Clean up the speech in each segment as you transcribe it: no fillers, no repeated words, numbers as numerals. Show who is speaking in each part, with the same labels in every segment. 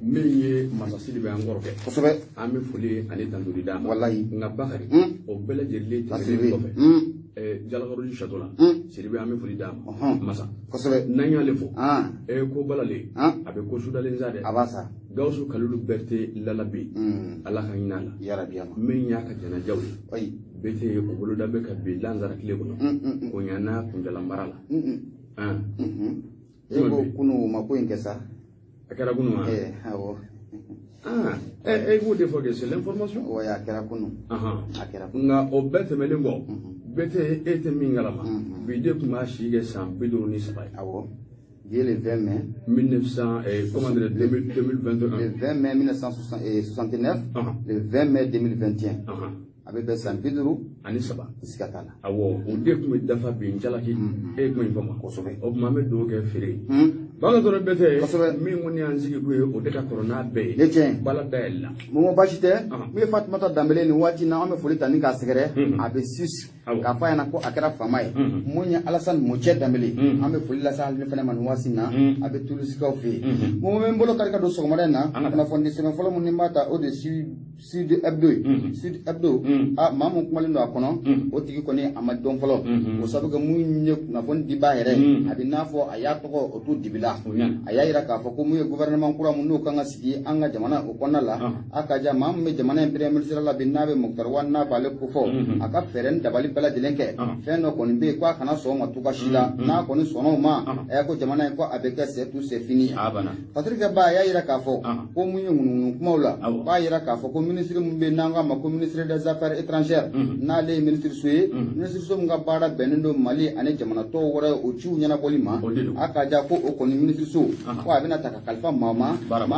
Speaker 1: Meye masasili be angoro ke.
Speaker 2: Kosobe.
Speaker 1: Ame fuli ani tanduri dama.
Speaker 2: Wallahi.
Speaker 1: Nga bakari. O bela jeli
Speaker 2: Tasiri.
Speaker 1: Jalagaru chatola. Siribe ame fuli dama. Masa.
Speaker 2: Kosobe.
Speaker 1: Nanya lefo. Ko balale. Abe ko sudalen zade.
Speaker 2: Abasa.
Speaker 1: Gawsu kalulu berte lalabi. Allah kan yinala.
Speaker 2: Ya rabbi ama.
Speaker 1: Menya ka jana jawli.
Speaker 2: Oyi.
Speaker 1: Bete ko bolo dabe ka be lanzara kile kono. Ko nyana kunjala marala.
Speaker 2: Ego kunu mako inkesa.
Speaker 1: Akara kunu ma.
Speaker 2: Awo.
Speaker 1: Vous défendez c'est l'information.
Speaker 2: Oui, akara kunu. Akara kunu.
Speaker 1: Nga o bete melengo. Bete ete mingalama. Bide kuma shige san bido ni sabai.
Speaker 2: Awo. Dès le 20 mai
Speaker 1: 2021.
Speaker 2: Le 20 mai 1969. Le 20 mai 2021. Avec des Saint-Pédro,
Speaker 1: Anisaba,
Speaker 2: Iskatala.
Speaker 1: Awo, ou dès que me dafa bin jalaki, et que me fama.
Speaker 2: Kosobe.
Speaker 1: Au moment de l'eau ferré. Bala de bête, mais on est en zigoué au décacorona bay.
Speaker 2: Les tiens.
Speaker 1: Bala bella.
Speaker 2: Mon bachite, mais Fatmata Dambele, ni wati na ame folita ni kasegere, abe sus, kafa na ko akara famai. Munya Alassane Moche Dambele, ame folila sa ni fena manuasi na, abe tuluska ofi. Mon membolo karika do somarena, na fondisi me folo munimata au dessus Sud Hebdo. Mamu kumalindo akono, otiki koni amadon folo. Osabuga munye na fondi diba here, abinafo ayatoko otu dibila. Ayayira ka foko muye gouvernement kura munu kanga sigi anga jamana ukona la akaja mamme jamana premier ministre la binabe Muktar Wanna bale kufo aka feren dabali bela jelenke feno koni be kwa kana so matuka shila na koni sono ma ko jamana ko abeka c'est tout c'est fini abana patrika ba ayayira ka fo ko muye ngunu kumaula ba ayira ka fo ko ministre mumbe nanga ma ko ministre des affaires étrangères na le ministre suye ministre so nga bara benendo Mali ane jamana to wora o ciu nyana bolima akaja ko o koni ministre so ko abina taka kalfa mama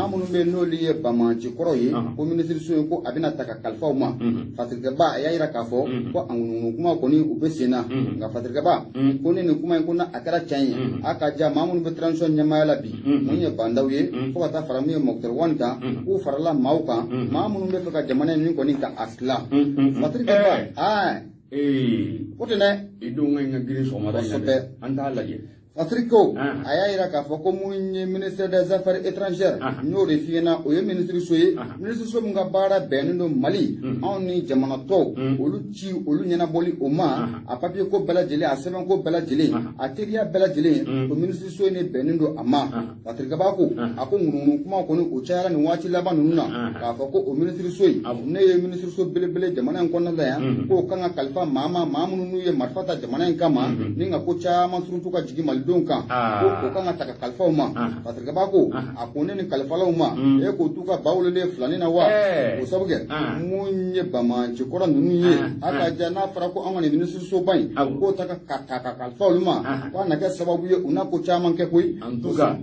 Speaker 2: munu be no liye bamanci koroye ko ministre so ko abina taka kalfa ma fatirga ba ayira ka fo ko angunu kuma ko ni ubesena nga fatirga ba ko ni kuma ko na akara chanya akaja munu be transition nyama la bi munye bandawiye ko ta faramu Moktar Wanta ko farala mauka munu be faka jamana ni ko ni ka asla fatirga ba potene
Speaker 1: idunga ngiri so mara anda laje
Speaker 2: Afriko, ayayira ka foko munye ministre des affaires étrangères, nyo refiena oye ministre soye, ministre so mga bara benendo Mali, ni jamana to, olu nyana boli oma, a papier ko bela jele, a seven ko bela jele, a teria bela jele, o ministre soye ne benendo ama, Patrika bako, ako ngunu kuma koni uchara ni wati laba nuna, ka foko o ministre soye, ne ministre so bele jamana nkona daya, ko kanga kalfa mama nunu ye marfata jamana nkama, ninga ko chama suruntuka jigi Mali donka ko kanga taka kalfa uma patrika bako akone ni kalfa la uma ko tuka bawlele flani na wa ko sabuge munye bama chikora nunu ye aka jana fara ko amane ministre so bai ko taka kalfa uma wa na ka sababu ye una ko chama ke koi
Speaker 1: antuka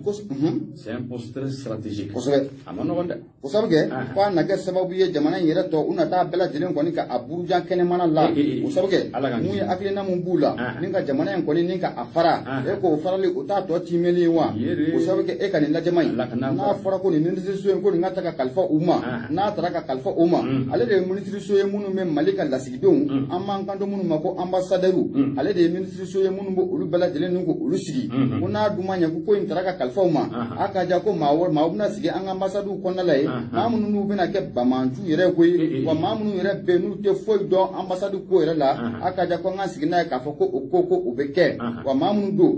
Speaker 1: c'est un poste stratégique
Speaker 2: ko sabe
Speaker 1: amano gonda
Speaker 2: ko sabuge wa na ka sababu ye jamana yera to una ta bela jelen ko ni ka abuja kene mana la ko sabuge munye akle na mumbula ninga jamana en ko ni ninka afara ko farali uta to timeli wa usabe ke ekani la jamai na fara ko ni ministre so ko ni ngata ka kalfa uma na taraka kalfa uma ale de ministre so munu me malika la sigidon amma kando munu mako ambassaderu ale de ministre so munu bo ulu bala jele nungo ulu sigi una dumanya ko intaraka kalfa uma aka ja ko mawuna sigi an ambassadu ko na lai mamunu nu bena ke bamanju yere ko wa mamunu yere benu te foi do ambassadu ko yere la aka ja ko ngasigi na ka foko okoko ubeke wa mamunu do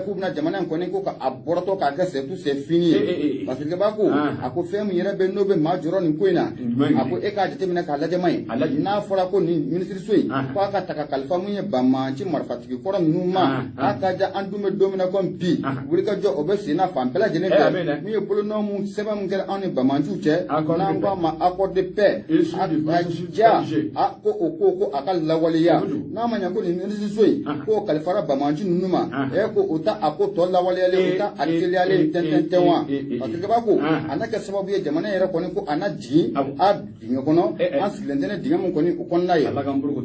Speaker 2: kubna jamana ko ne ko ka aborto ka ka c'est tout c'est fini parce que ba ko ako fem yere be no be majoro ni koina ako e ka jete mina ka la jamai na fora ko ni ministre soyi ko ka taka kalfa munye bama ci marfatiki ko ram numa aka ja andume domina kom pi wuri ka jo obesi na fampela jene mi e polo no mu seba mu ngel ani bama chuche na ngwa ma accord de paix ja ako ko akal lawaliya na manya ko ni ministre soyi ko kalfara bama ci numa ko uta ako tolla wale ale uta akili ale tententewa parce que bako anaka sababu ye jamana yera koni ko anaji dinga kono asilendene dinga mun koni ukonna ye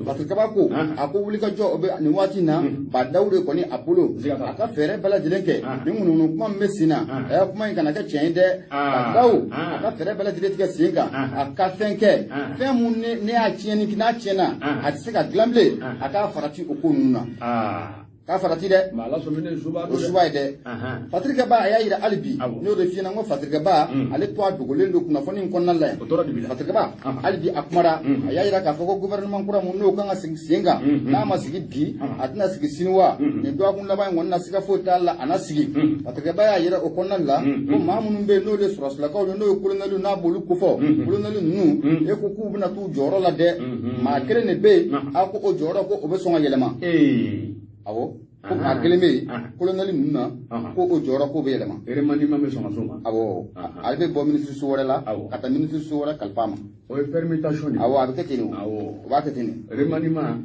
Speaker 2: parce que bako ako wuli ka jo obe ni wati na ba dawre koni apolo aka fere bala jilenke ni mununu kuma mesina kuma ngana ka chende ba daw aka fere bala jilenke singa aka fenke femu ne a chieni kina chiena a sika glamble aka farati ukununa k'a farati dɛ o suba ye dɛ fatirikɛba a y'a yira hali bi n'o de f'i ɲɛna n ko fatirikɛba ale to a dogolen don kunnafoni in kɔnɔna la yan fatirikɛba hali bi a kumara a y'a yira k'a fɔ ko gouvernement kura mun n'o kan ka sigi sen kan n'a ma sigi bi a tɛna sigi sini wa nin dɔgɔkun laban in kɔni na siga foyi t'a la a na sigi fatirikɛba y'a yira o kɔnɔna la ko maa minnu bɛ yen n'o de sɔrɔsilakaw ye n'o ye kolonɛliw n'a b'olu kofɔ kolonɛli ninnu e ko k'u bɛna t'u jɔyɔrɔ la dɛ maa kelen de bɛ yen a ko o jɔyɔrɔ ko o bɛ sɔn ka yɛlɛma awɔ ko maa kelen bɛ yen kolonɛli ninnu na ko o jɔyɔrɔ ko bɛ yɛlɛma awɔ ale bɛ bɔ minisiriso wɛrɛ la ka taa minisiriso wɛrɛ kalifa ma
Speaker 1: o ye permutation de
Speaker 2: awɔ a bɛ kɛ ten de o b'a kɛ ten de
Speaker 1: remaniement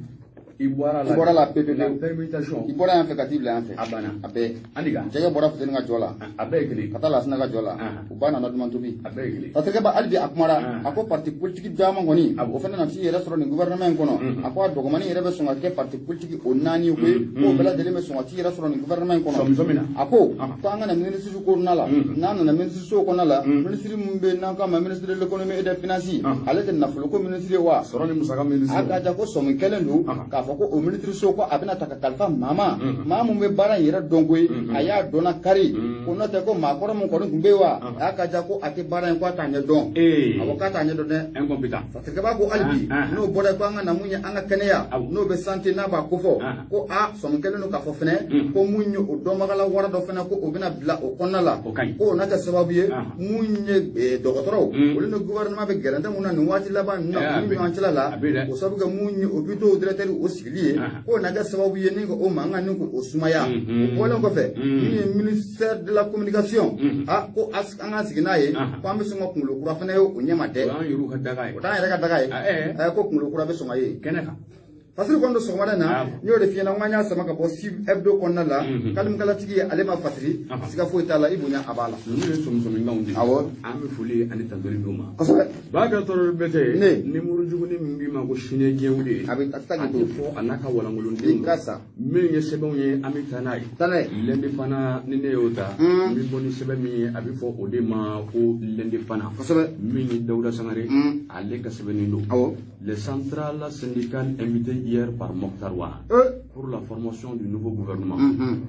Speaker 1: i bɔra la permutation
Speaker 2: i bɔra yan fɛ ka t'i bila yan fɛ
Speaker 1: a banna
Speaker 2: a bɛɛ
Speaker 1: Aliga
Speaker 2: jɛgɛ bɔra futeni ka jɔ la
Speaker 1: a bɛɛ ye kelen
Speaker 2: ka taa lasina ka jɔ la u ba nana duman tobi
Speaker 1: a bɛɛ ye kelen
Speaker 2: fatirikɛba hali bi a kumara a ko parti politique caman kɔni o fana na t'i yɛrɛ sɔrɔ nin gouvernement in kɔnɔ a ko a dɔgɔmani yɛrɛ bɛ sɔn ka kɛ parti politique o 4 ye koyi k'o bɛɛ lajɛlen bɛ sɔn ka t'i yɛrɛ sɔrɔ nin gouvernement in kɔnɔ a ko an ka na ministre kɔnɔna la n'a nana ministre kɔnɔna la ministre min bɛ n'an k'a ma ministre de l'économie et des finances ale tɛ nafolo ko ministre ye wa
Speaker 1: sɔrɔ ni musaka ministre
Speaker 2: a ka ja ko sɔmi kelen don k'a fɔ ko o ministre ko a bɛna ta ka kalifa maa mun bɛ baara in yɛrɛ dɔn koyi a y'a dɔnna kari ko n'o tɛ ko maakɔrɔ min kɔni tun bɛ yen wa a y'a ka ja ko a tɛ baara in ko a t'a ɲɛ dɔn awɔ k'a t'a ɲɛ dɔn dɛ
Speaker 1: incompétent
Speaker 2: fatirikɛba ko hali bi n'o bɔra ko an ka na mun ye an ka kɛnɛya n'o bɛ santé n'a b'a kofɔ ko a sɔmi kelen don k'a fɔ fɛnɛ ko mun ye o dɔnbagala wara dɔ fɛnɛ ko o bɛna bila o kɔnɔna la ko o na kɛ sababu ye mun ye dɔgɔtɔrɔw olu ni gouvernement bɛ gɛrɛntɛ mun na nin waati laban ninnu na olu ɲɔgɔn cɛla la o sababu kɛ mun ye hôpitaux directeur o sigili ye ko na kɛ sababu ye ni ko o mankan ni ko o sumaya o bɔlen kɔfɛ min ye ministère de la communication ko an ka sigi n'a ye ko an bɛ sɔn ka kunkolo kura fana ye o ɲɛma dɛ o t'an yɛrɛ ka daga ye ko kunkolo kura bɛ sɔn ka ye kɛnɛ kan fasiri kɔni don sɔgɔmada na n y'o de f'i ɲɛna n k'an y'a sama ka bɔ Sud Hebdo kɔnɔna la kalimukalatigi ye ale ma fasiri siga foyi t'a la i bonya a b'a la
Speaker 1: ninnu ye sɔmi-sɔmikanw de
Speaker 2: awɔ
Speaker 1: an bɛ foli ani tantoli d'u ma
Speaker 2: kosɛbɛ
Speaker 1: Bakari Bɛtɛ ni murujuguni min b'i ma ko sini diɲɛ wuli
Speaker 2: a bɛ taa
Speaker 1: a tɛ fɔ a n'a ka walankolondenw min ye sɛbɛnw ye an bɛ taa n'a ye lɛndi fana ni ne y'o ta n bɛ bɔ ni sɛbɛn min ye a bɛ fɔ o de ma ko lɛndi fana
Speaker 2: kosɛbɛ
Speaker 1: min ye Dawuda Sangare ale ka sɛbɛnnin don
Speaker 2: awɔ
Speaker 1: les centrales syndicales invitées hier par Mokhtar Ouaha pour la formation du nouveau gouvernement.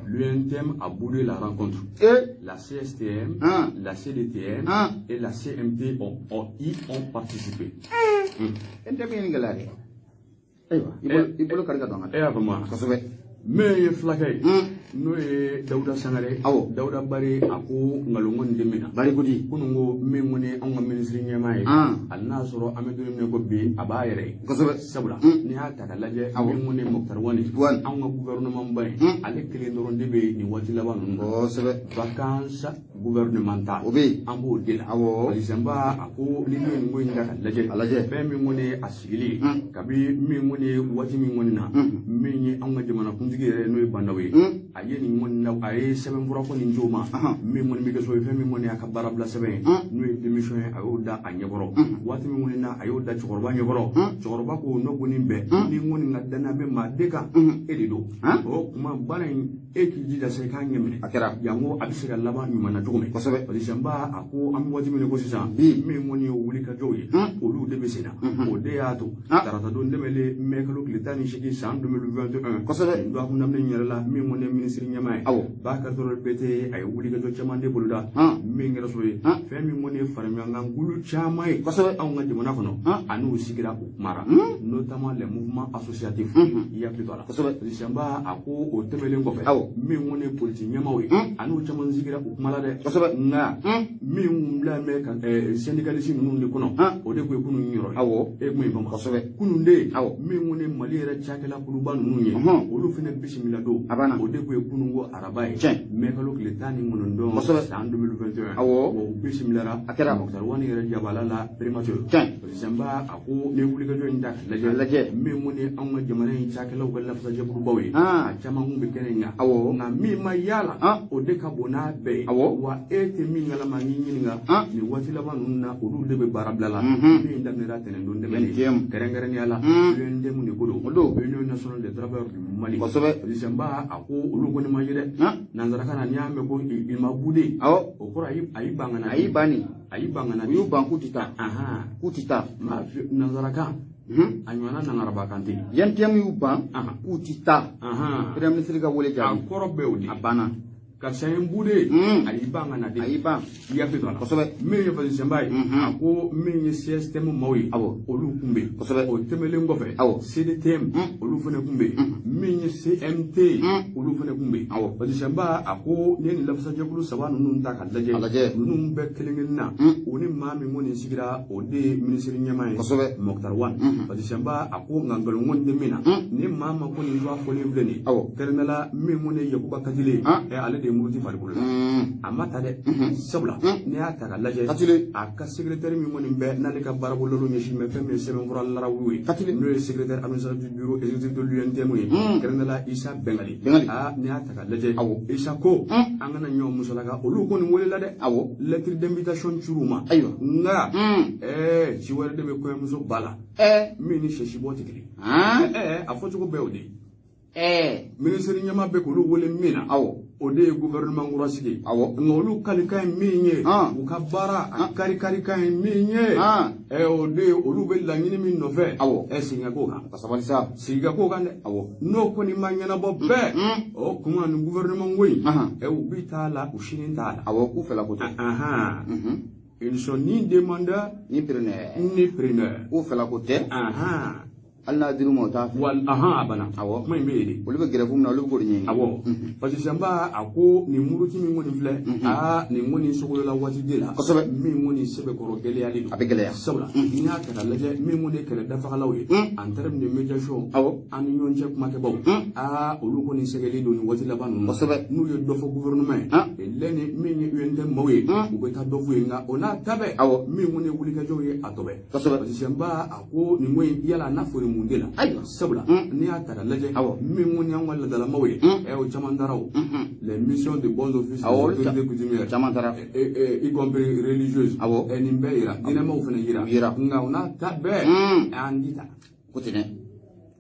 Speaker 1: L'UNTM a boudé la rencontre. La CSTM, la CDTM et la CMT y ont participé. Mais il flakay no ye Dawuda Sangare Dawuda Bari a ko ngalongon de mina bari gudi kunungo min woni an ka ministre nyama ye al na soro amedu ne ko bi aba yere sabula ni ha ta lajɛ min woni Mokhtar Wani an ka gouvernement bay ale kelen doron de be ni wati laban nun vacances gouvernementales obe an bo de la December a ko ni min ngo inga lajɛ be min woni asigili kabi min woni wati min woni na min ye an ka jamana kuntigi yɛrɛ n'o ye Bandawe a ye nin mɔni na a ye sɛbɛn fura ko nin jo ma min mɔni bɛ kɛ so ye fɛn min mɔni a ka baara bila sɛbɛn n'o ye démission ye a y'o da a ɲɛkɔrɔ waati min mɔni na a y'o da cɛkɔrɔba ɲɛkɔrɔ cɛkɔrɔba ko n'o ko nin bɛɛ ni mɔni ka danna bɛ maa de kan e de don o kuma baara in e k'i jija sa i k'a ɲɛminɛ a kɛra yanko a bɛ se ka laban ɲuman na cogo min kosɛbɛ December a ko an bɛ waati min ko sisan min mɔni ye wulikajɔw ye olu de bɛ sen na o de y'a to tarata don dɛmɛlen mai kalo tile 18 san 2021 kosɛbɛ don a kun daminɛ yɛrɛ la min mɔni ministre ɲɛmaa ye Bakari Bɛtɛ a ye wulikajɔ caman de boloda min kɛra so ye fɛn min mɔni faraɲɔgɔnkan kulu caman ye kosɛbɛ anw ka jamana kɔnɔ a n'u sigira u kumara notamment les mouvements associatifs i yakili to a la kosɛbɛ December a ko o tɛmɛlen kɔfɛ min mɔni politique ɲɛmaaw ye a n'u caman sigira u kuma la dɛ kosɛbɛ nka min lamɛn ka syndicaliste ninnu de kɔnɔ o de ko ye kunun yɔrɔ ye e kun ye bama kosɛbɛ kunun de min mɔni Mali yɛrɛ cakɛla kuluba ninnu ye olu fana bisimila don o de ko ye kunun ko araba ye mai kalo tile 19 san 2021 o bisimilara a kɛra Mokhtar Wani yɛrɛ jabala la primature December a ko ne wulikajɔ in ta lajɛ min mɔni anw ka jamana in cakɛlaw ka lafasajɛkurubaw ye a caman kun bɛ kɛnɛ in kan nka min ma yala o de ka bon n'a bɛɛ ye wa e tɛ min kalama n'i ɲininka nin waati laban ninnu na olu de bɛ baara bila la min daminɛra tɛnɛndon dɛmɛ kɛrɛnkɛrɛnnenya la UNTM de ko don Union nationale des travailleurs du Mali December a ko olu kɔni ma ye dɛ nanzarakan na n'i y'a mɛn ko il ma boudé o kɔrɔ a y'i ban ka na a y'i ban u y'u ban k'u tɛ taa nanzarakan anywana nangaraba kanti
Speaker 2: yantiam yu ban utita premier ministre ka wole jabi
Speaker 1: korobewdi
Speaker 2: abana
Speaker 1: karsayen bude ayiba ngana de
Speaker 2: ayiba
Speaker 1: yapito la
Speaker 2: kosobe
Speaker 1: menye fa sembai ako menye system mawi olu kumbe
Speaker 2: kosobe
Speaker 1: o temele ngofe CDTM olu fene kumbe menye CMT olu fene kumbe fa semba ako neni lafsa jakulu sabanu nun ta kalaje nun be kelengenna oni mami ngoni sigira o de ministre nyamai
Speaker 2: kosobe
Speaker 1: Mokhtar Wan fa semba ako ngangalo ngonde mina ni mama ko ni wa fole vleni kerenala me ngone yakuba kadile e ale muruti farikulu amata de sabula ne ya ta laje aka secrétaire mi ngoni be nale ka barabo lolu nyeshi me femme seben fura lara wi no secrétaire administratif du bureau exécutif de l'UNTM kerenala Isa Bengali ne ya ta laje Isa ko angana nyom musalaga olu ko ni wole la de lettre d'invitation churuma nga ci wara de be ko muso bala mi ni sheshi boti kili afo ko be odi ministre nyama be ko lu wole mina o de gouvernement ngurasigi ngolu kalika minye ukabara kari kan minye o de olu be langini min no fe singa ko kan
Speaker 2: kasabali sa
Speaker 1: singa ko kan no ko ni manyana bo be o kuma ni gouvernement ngoyi ubitala ushinin tala
Speaker 2: ku fela ko
Speaker 1: ils sont ni demandeurs
Speaker 2: ni preneurs
Speaker 1: ou
Speaker 2: fela ko te alna diru mo ta
Speaker 1: wal abana mai mbede
Speaker 2: olu be grève na olu go nyi
Speaker 1: parce que samba ako ni muruti mi ngoni fle ni ngoni sogolo la wati de la mi ngoni sebe koro gele ali do
Speaker 2: abegele
Speaker 1: sabla ina ka laje mi ngoni kele dafa lawe en terme de médiation an ñon ci kuma ke baw olu ko ni segeli do ni wati la banu nu yo do fo gouvernement leni mi ni UNT mawe u be ta do fu nga ona tabe mi ngoni wuli ka joye atobe parce que samba ako ni ngoy yala na fo mundela sabula ni atara laje min woni an wala dala mawe o chamandaraw les missions de bons offices de coutumière
Speaker 2: chamandara
Speaker 1: y compris religieuses et nimbeira dina maw fena yira nga ona tabe andita
Speaker 2: kutine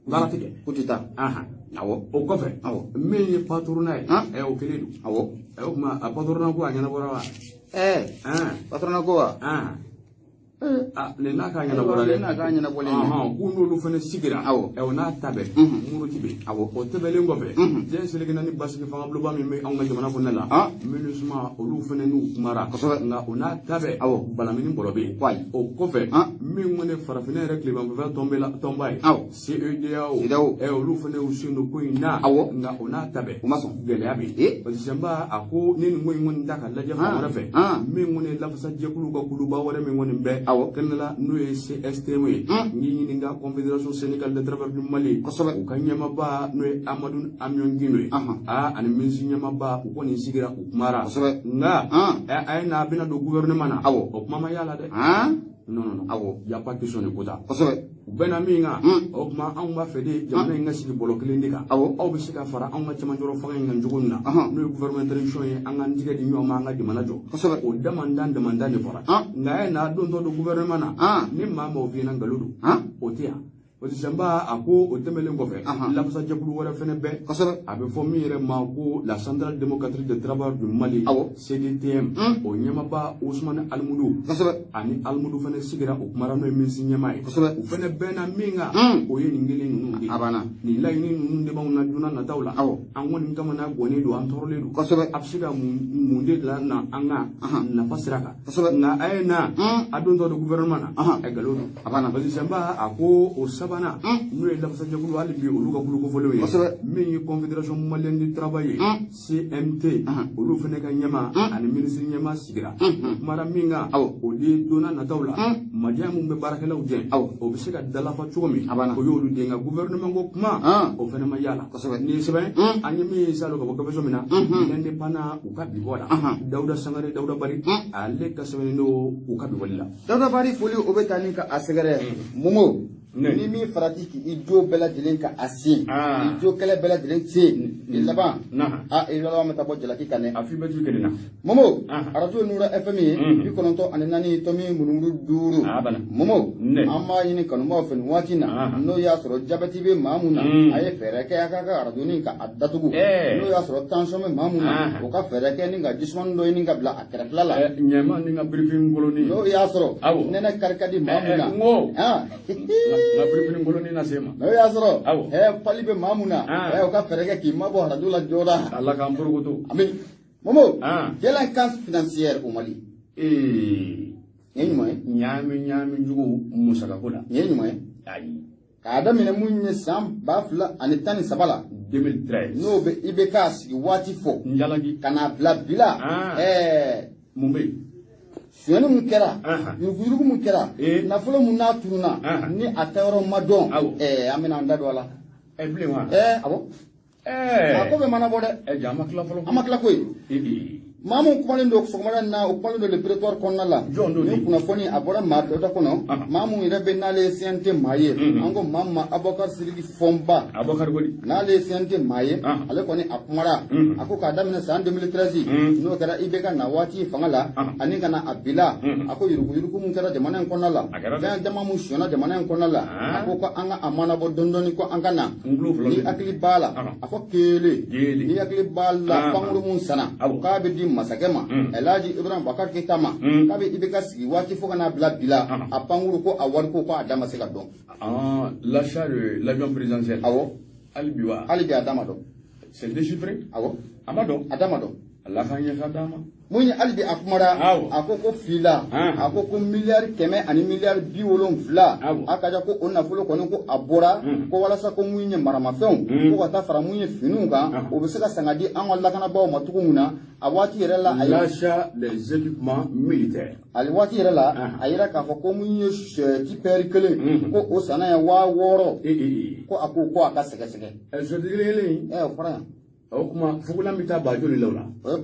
Speaker 1: baratike
Speaker 2: kutita
Speaker 1: o kofe min ye patrona o keledu o kuma a patrona ko anyana borawa
Speaker 2: patrona ko
Speaker 1: le na ka nyana bole ku no fene sigira e na tabe muru tibe o tebele ngofe je selege nani basiki fanga bloba mi me anga jamana ko nala minusma o lu fene nu mara nga ona tabe bala mini bolobe o kofe mi ngone farafine rek le bamba tombai CEDEAO e o lu fene usino ko ina nga ona tabe gele abi parce que samba ako nini ngoy ngon ndaka laje fa rafe mi ngone lafsa jekulu ko kuluba wala mi ngone be kenela no CSTM ni nga Confédération Sénégalaise de Travail du Mali o kanyama ba no Amadou Amion Guinée ani minsi nyama ba ko ni sigira kumara nga ay na bina do gouvernement na o mama yala de non y a pas question de quota bena minga o kuma an ba fede jamana nga sigi bolo klindika aw bi sika fara an ga chama joro fanga nga njuguna no gouvernement tradition ye an ga ndiga di nyoma nga di manajo o demanda ne fara nga na don do gouvernement na ni mama o vina ngaludu o tia o samba ako o temele ngofe la fasa jabulu wala fene be abe fo mi re ma ko la centrale démocratique de travail du Mali CDTM o nyama ba Ousmane Almoudou ani Almoudou fene sigira o kumara no minsi nyama e o fene bena minga o ye ngile nunu de abana ni layni nunu de bawna duna na tawla an woni kama na gone do an torle do absiga munde la na anga na fasiraka na ayna adon do gouvernement na e galodo abana basi samba ako o bana nous la fasa jagulu ali bi olu ka kulu ko folo ye min Confédération Malienne du Travail CMT olu fene ka nyama ani ministre nyama sigira mara minga o de dona na tawla madiam be barakela u den o be se ka dala fa chomi ko yolu de nga gouvernement ko kuma o fene ma yala ni sebe anyi mi salo ko ko beso mina ndende pana u ka bi wala Dawda Sangare Dawda Bari ale ka sebe no u ka bi wala
Speaker 2: Dawda Bari foli o be tani ka asegare momo ni mi farati ki ijo bela dilen ka asin ijo kala bela dilen se ni laban e laban mata bo jala ki kane
Speaker 1: afi betu kedina
Speaker 2: momo arajo nura fm bi kononto anani to mi munumru duru momo amma yini kanu mo fen watina no ya soro jabati be mamuna aye fere ke aka ka arajo ni ka addatugu no ya soro tension me mamuna o ka fere ke ni ga jisman do ni ga bla akra flala
Speaker 1: nyama ni ga briefing koloni
Speaker 2: no ya soro nena karkadi mamuna
Speaker 1: na prefini ngoloni na sema
Speaker 2: no ya soro pali be mamuna o ka ferege ki mabo radula joda
Speaker 1: Allah ka amburugo
Speaker 2: amin momo délinquance financière au Mali
Speaker 1: nyami jugo musaka kula
Speaker 2: ayi kada mine munye sam bafla anitani sabala
Speaker 1: 2013
Speaker 2: no be ibekas wati fo
Speaker 1: njalagi
Speaker 2: kana bila
Speaker 1: mumbe
Speaker 2: suyani mun kɛra yurugu mun kɛra nafolo mun n'a tununa ni a tayɔrɔ ma dɔn an bɛna an da don a la
Speaker 1: bilen wa
Speaker 2: awɔ a ko bɛ mana bɔ dɛ
Speaker 1: an ma tila fɔlɔ
Speaker 2: an ma tila koyi maa mun kumalen don sɔgɔmada in na o kumalen don le prétoire kɔnɔna la ni kunnafoni a bɔra maa dɔ da kɔnɔ maa mun yɛrɛ bɛ n'ale ye CNT maa ye an ko maa min ma Abubakar Sidiki Fɔnba n'ale ye CNT maa ye ale kɔni a kumara a ko k'a daminɛ san 2013 n'o kɛra IBK na waati fanga la ani ka na a bila a ko yuruguyurugu mun kɛra jamana in kɔnɔna la fɛn caman mun sonyana jamana in kɔnɔna la a ko an ka a manabɔ dɔɔni dɔɔni ko an ka na ni hakili b'a la a fɔ kelen ni hakili b'a la pankuru mun sanna k'a bɛ di masakɛ ma Elhaji Ibrahim Bakar Keita ma k'a bɛ IBK sigi waati fo ka n'a bila bila a pankuru ko a wari ko a da ma se ka dɔn.
Speaker 1: L'achat de l'avion présidentiel.
Speaker 2: Awɔ.
Speaker 1: Hali bi wa.
Speaker 2: Hali bi a da ma dɔn.
Speaker 1: C'est déchiffré.
Speaker 2: Awɔ.
Speaker 1: A ma dɔn.
Speaker 2: A da ma dɔn.
Speaker 1: Allah k'an ɲɛfa d'a ma.
Speaker 2: mun ye hali bi a kumara a ko fila a ko miliyari 100 ani miliyari 70 a ka ja ko o nafolo kɔni ko a bɔra ko walasa ko mun ye maramafɛnw ko ka taa fara mun ye finiw kan o bɛ se ka sanga di an ka lakanabaaw ma cogo min na a waati yɛrɛ la
Speaker 1: l'achat des équipements militaires
Speaker 2: ali waati yɛrɛ la a yira k'a fɔ ko mun ye tipɛri kelen ko o sanna ye 6,000 ko a ko a ka sɛgɛsɛgɛ o fɔra yan
Speaker 1: o kuma fugulan bɛ taa bajo de la o la
Speaker 2: o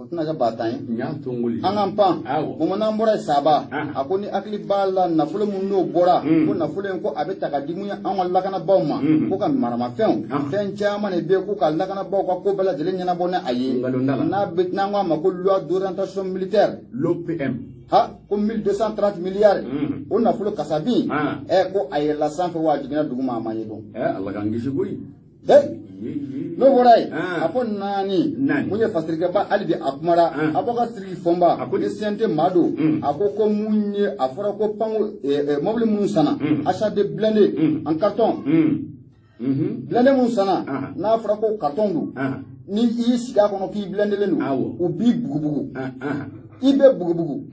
Speaker 2: tɛna kɛ ba tan ye
Speaker 1: n y'a to n wuli
Speaker 2: an k'an pan mun n'an bɔra saba a ko ni hakili b'a la nafolo mun n'o bɔra ko nafolo in ko a bɛ ta ka di mun ye an ka lakanabaaw ma ko ka maramafɛnw fɛn caman de bɛ yen ko ka lakanabaaw ka ko bɛɛ lajɛlen ɲɛnabɔ ni a ye n'an k'a ma ko loi d'orientation militaire
Speaker 1: l'OPM
Speaker 2: ko 1230 miliyari o nafolo kasabin ko a yɛlɛla sanfɛ wa a jiginna duguma a ma ye dɔn
Speaker 1: ala k'an kisi koyi
Speaker 2: n'o bɔra yen a ko naani mun ye fasirikɛba hali bi a kumara Abubakar Sidiki Fɔnba a ko ni CNT maa don a ko mun ye a fɔra ko panko mobili minnu sanna achat de blindé en carton blindé minnu sanna n'a fɔra ko carton don ni i y'i sigi a kɔnɔ k'i blindélen don u b'i bugubugu i bɛ bugubugu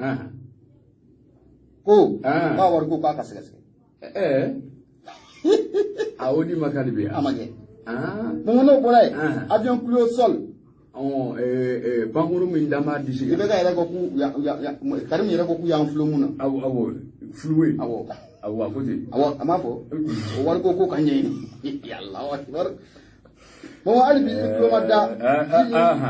Speaker 2: ko k'a wari ko k'a ka sɛgɛsɛgɛ
Speaker 1: a o di ma k'ale bɛ yan
Speaker 2: a ma kɛ mun n'o bɔra yen avion Clio sol
Speaker 1: pankuru min dan b'a disi
Speaker 2: i bɛ ka yɛrɛ ko k'u Karimu yɛrɛ ko k'u y'an fulo mun na
Speaker 1: awɔ fuluwe
Speaker 2: awɔ
Speaker 1: a ko ten
Speaker 2: awɔ a m'a fɔ o wari ko ka ɲɛɲini Alahu Akibar bon hali bi diplôme da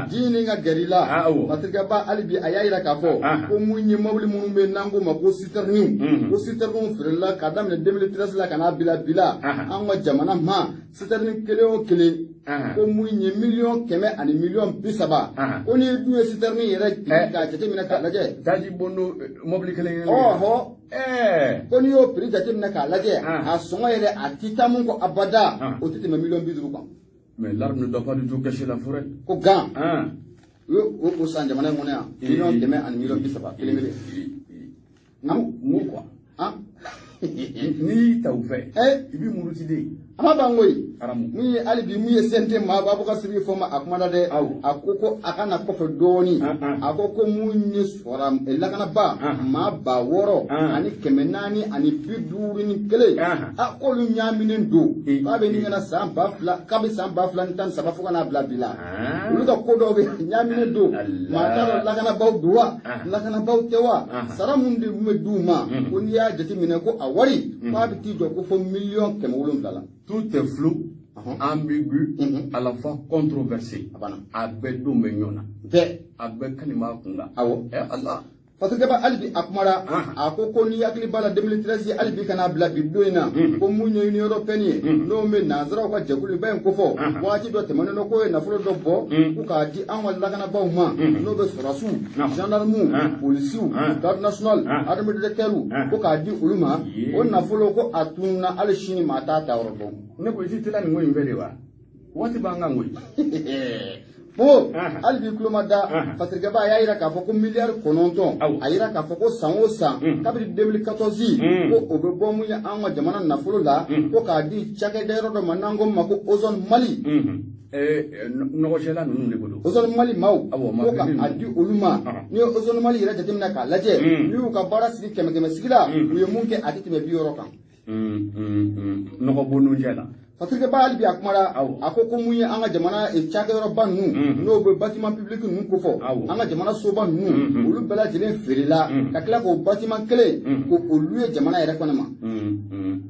Speaker 2: ji ni ka gɛrɛ i la fasirikɛba hali bi a y'a yira k'a fɔ ko mun ye mobili minnu bɛ n'an k'o ma ko citernes ko citernes feerela k'a daminɛ 2013 la ka n'a bila an ka jamana ma citerne kelen o kelen ko mun ye miliyɔn 100 ani miliyɔn 30 ko ni dun ye citerne yɛrɛ k'a jateminɛ k'a lajɛ
Speaker 1: daji bondo mobili kelen
Speaker 2: ko n'i y'o prix jateminɛ k'a lajɛ a sɔngɔ yɛrɛ a ti taa mun kɔ abada o tɛ tɛmɛ miliyɔn 50 kan.
Speaker 1: Mais l'arbre ne doit pas du tout cacher la forêt.
Speaker 2: Ko gan. O san jamana in kɔnɔ yan miliyɔn 100 ani miliyɔn 30 kelen kelen.
Speaker 1: N ko quoi. N'i ta u fɛ i b'i muruti de.
Speaker 2: A ma ban koyi. Mun ye hali bi mun ye CNT maa Abubakar Sidiki Fɔnba a kumana dɛ a ko a ka na kɔfɛ dɔɔni a ko mun ye sɔrɔ lakanaba maa 600 ani 400 ani 51 k'olu ɲaaminen don k'a bɛ nin ɲɛna san 2000 k'a bɛ san 2013 fo ka n'a bila bi la olu ka ko dɔw bɛ ɲaaminen don maa t'a dɔn lakanabaw don wa lakanabaw tɛ wa sara mun de bɛ d'u ma ko n'i y'a jateminɛ ko a wari k'a bɛ t'i jɔ ko fo miliyɔn 700 la.
Speaker 1: Tout est flou, ambigu, à la fois controversé. A bɛɛ don bɛ ɲɔgɔn na. A bɛɛ kan b'a kun la. Allah. Parce que
Speaker 2: hali bi a kumara a ko n'i hakili b'a la 2013 hali bi kana bila bi don in na ko mun ye Union européenne ye n'o bɛ nanzaraw ka jɛkulu ba in kofɔ waati dɔ tɛmɛnen na k'o ye nafolo dɔ bɔ ko k'a di an ka lakanabaaw ma n'o bɛ sɔrɔsiw gendarmew polisiw garde nationale armée de terre ko k'a di olu ma o nafolo ko a tununa hali sini maa t'a ta yɔrɔ dɔn.
Speaker 1: Ne ko i tɛ nin ko in fɛ de wa waati b'an kan koyi.
Speaker 2: Mo albi kulomada parce que ba ya ira ka foko milliard kononton ayira ka foko san o san kabri 2014 ko obebo mu ya anwa jamana na fulu ko ka di chake dero do manango mako ozone Mali
Speaker 1: nɔgɔcɛla ninnu de bolo
Speaker 2: ozone Mali maaw ko ka adi oluma ni ozone Mali yɛrɛ jateminɛ k'a lajɛ ni y'u ka baara sigi kɛmɛ sigi la u ye mun kɛ a tɛ tɛmɛ 60 kan
Speaker 1: nɔgɔ bonnujɛ la
Speaker 2: parce que ba albi akumara ko mun ye an ka jamana cakɛyɔrɔba ninnu n'o bɛ bâtiment public ninnu ko fɔ an ka jamana soba ninnu olu bɛɛ lajɛlen feerela ka tila k'o bâtiment kelen ko olu ye jamana yɛrɛ kɔnɔ ma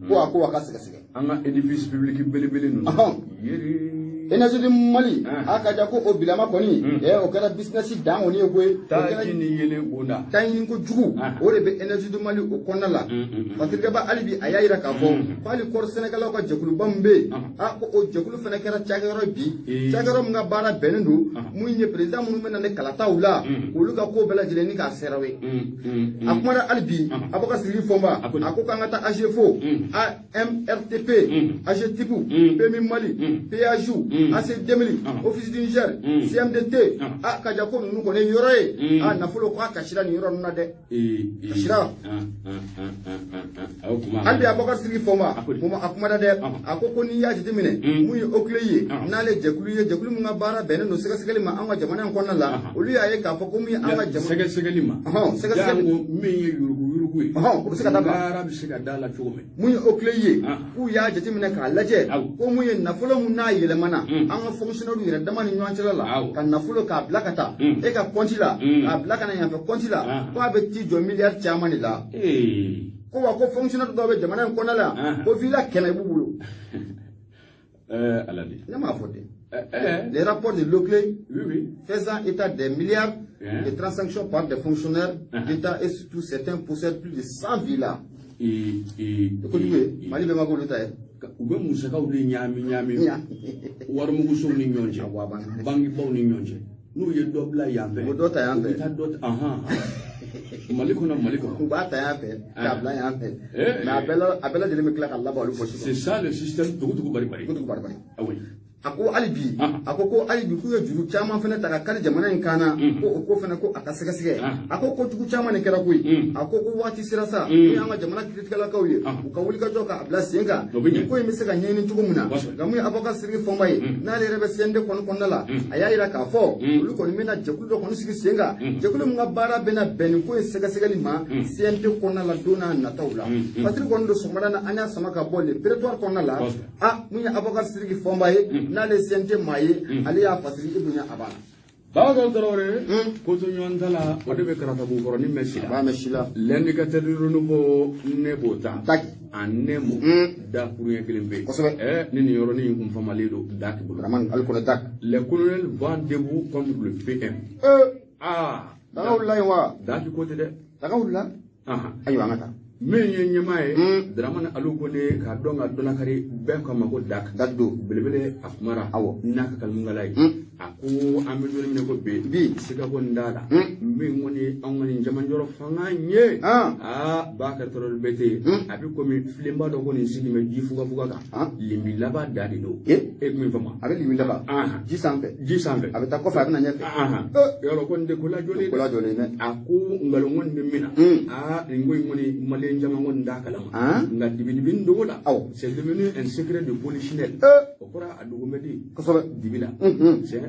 Speaker 2: ko a ka sɛgɛsɛgɛ
Speaker 1: an ka édifice public belebele ninnu
Speaker 2: énergie Mali akaja ko o bilama kɔni o kɛra business dan kɔni ye koyi
Speaker 1: taji ni yelen bonda
Speaker 2: tayi ko jugu o de bɛ énergie Mali o kɔnɔna la parce que ba alibi a y'a yira k'a fɔ fali kɔrɔ sɛnɛkɛlaw ka jɛkuluba min bɛ yen ko o jɛkulu fana kɛra cakɛyɔrɔ bi cakɛyɔrɔ min ka baara bɛnnen don mun ye président minnu bɛ na ne kalataw la olu ka ko bɛɛ lajɛlen ni k'a sɛrɛw ye a kumana alibi a bɛ ka sigi fɔnba a ko k'an ka taa AGFO AMRTP AGTIP PMI Mali PAJU AC Demili Office du Niger CMDT kajako nunu kone yoro ye nafolo ko akashira ni yoro nuna de kashira albi abaka sigi foma akumada de akoko ni ya jitimine muyi okleye nale jekulu munga bara bene no segasegeli ma anga jamana nkonna la olu ya ye ka foko muyi anga jamana
Speaker 1: segasegeli ma segasegeli mi ye yurugu
Speaker 2: ko se ka daba
Speaker 1: ara bi se ka dala cogo me
Speaker 2: muyi okleye ku ya jitimine ka laje ko muyi nafolo munna yelemana an ka fonctionnaire yɛrɛ dama ni ɲɔgɔn cɛla la ka nafolo k'a bila ka taa e ka compte la k'a bila ka na yanfɛ compte la ko a bɛ t'i jɔ miliyari caman de la ko wa ko fonctionnaire dɔw bɛ jamana in kɔnɔna la ko villa 100 b'u bolo ne m'a fɔ ten les rapports de Loclé faisant état des milliards de transactions par des fonctionnaires d'État et surtout certains possèdent plus de 100 villas. Écoutez, Mali bɛ ma ko olu ta ye
Speaker 1: u bɛ musakaw de ɲaami warimugusow ni ɲɔgɔn cɛ bangebaw ni ɲɔgɔn cɛ n'u ye dɔ bila yan fɛ
Speaker 2: u dɔ ta yan fɛ
Speaker 1: u bɛ taa dɔ ta Mali kɔnɔ u
Speaker 2: b'a ta yan fɛ k'a bila yan fɛ mais a bɛɛ lajɛlen bɛ tila ka laban olu poche
Speaker 1: c'est ça le système tugutugu bari
Speaker 2: a ko hali bi ko hali bi k'u ye juru caman fana ta ka kari jamana in kan na ko o ko fana ko a ka sɛgɛsɛgɛ a ko jugu caman de kɛra koyi a ko waati sera sa ni an ka jamana kiritigɛlakaw ye u ka wulikajɔ k'a bila sen kan ni ko in bɛ se ka ɲɛɲini cogo min na nka mun ye avocat Sidiki Fɔnba ye n'ale yɛrɛ bɛ CND kɔnɔna la a y'a yira k'a fɔ olu kɔni bɛna jɛkulu dɔ kɔni sigi sen kan jɛkulu min ka baara bɛna bɛn nin ko in sɛgɛsɛgɛli ma CND kɔnɔna la don n'a nataw la Patrik kɔni don sɔgɔmada na an y'a sama ka bɔ le prétoire kɔnɔna la mun ye avocat Sidiki Fɔnba ye n'ale CND maye ale y'a fasiri ibunya abana
Speaker 1: Babacar Traoré ko to ɲɔgɔn ta la o de bɛ karatabu kɔrɔ ni Messi la l'indicateur de renouveau ne b'o ta a nemo da kuruɲɛ kelen bɛ ni nin yɔrɔnin kun famalen don Dak bolo les colonels vont debout contre le PM
Speaker 2: daga wulila yen wa
Speaker 1: Dak ko tɛ dɛ
Speaker 2: daga wulila ayiwa an ka taa
Speaker 1: min ye ɲɛmaa ye Dramane Alu Kone k'a dɔn ka dɔnnakari bɛɛ k'a ma ko Dak
Speaker 2: do
Speaker 1: belebele a kumara n'a ka kalimungala ye a ko an bɛ don minɛ ko bi siga ko n da la min kɔni anw ka nin jamanjɔrɔ fanga ye Babacar Traoré bɛ ten a bɛ komi filenba dɔ ko nin sigi bɛ ji fugafuga kan limbi laban da de don e min fama
Speaker 2: a bɛ limbi laban ji sanfɛ a bɛ taa kɔfɛ a bɛ na ɲɛfɛ
Speaker 1: yɔrɔ ko nin tɛ ko lajɔlen dɛ a ko nkalon kɔni bɛ min na nin ko in kɔni Malien caman kɔni t'a kalama nka dibi dogo la c'est devenu un secret de polichinelle o kɔrɔ a dogo di kosɛbɛ dibi la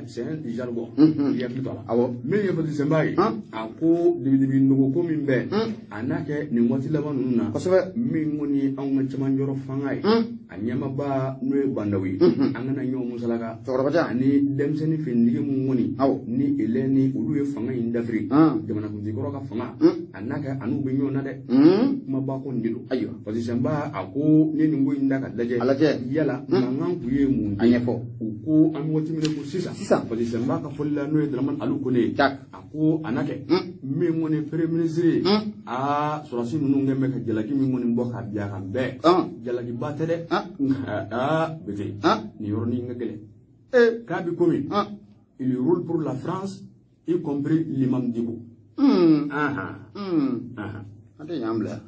Speaker 1: c'est un jargon i yakili to a la min ye politicien-ba ye a ko dibi dogo ko min bɛ a n'a kɛ nin waati laban ninnu na kosɛbɛ min kɔni anw ka camanjɔrɔ fanga ye a ɲɛmaaba n'o ye bandaw ye an kana ɲɔgɔn musalaka ani denmisɛnnin finitigi mun kɔni ni elɛ ni olu ye fanga in dafiri jamanakuntigi kɔrɔ ka fanga a n'a kɛ an'u bɛ ɲɔgɔn na dɛ kumaba ko nin de don ayiwa politicien-ba a ko ni nin ko in da ka lajɛ yala mankan kun ye mun ye ɲɛfɔ u ko an bɛ waati min ko sisan politicien-ba ka fɔli la n'o ye Dramane Alu Kone ye a ko a n'a kɛ min kɔni premier ministre ye sɔrɔdasi ninnu kɛn bɛ ka jalaki min kɔni bɔ ka bin a kan bɛɛ jalakiba tɛ dɛ bete nin yɔrɔnin ka gɛlɛn k'a bi komi il roule pour la France y compris l'imam Dicko
Speaker 2: ante y'an bila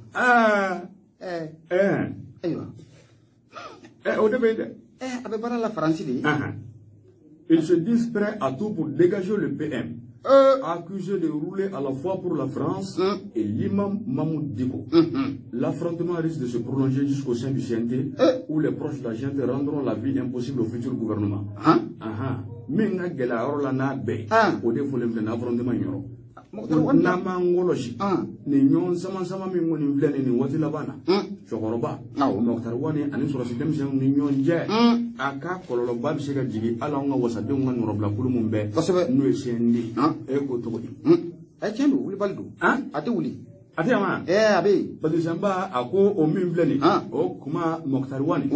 Speaker 1: ayiwa o de bɛ yen dɛ
Speaker 2: a bɛ baara la Faransi de
Speaker 1: Ils se disent prêts à tout pour dégager le PM. Accusé de rouler à la fois pour la France et l'imam Mahmoud Diko. L'affrontement risque de se prolonger jusqu'au sein du CNT où les proches de la gente rendront la vie impossible au futur gouvernement. Minga gela orlana be o de folem de affrontement yoro. Namangoloji ni nyon sama mi ngoni mflene ni wati labana chokoroba Dr. Wani ani sura sidem sen ni nyon je aka kololo bab sega jigi ala nga wasade nga norobla kulu mumbe no esendi e ko togodi
Speaker 2: chendo wuli baldu ate wuli
Speaker 1: ate ama
Speaker 2: abi
Speaker 1: badisamba ako o min mflene o kuma Dr. Wani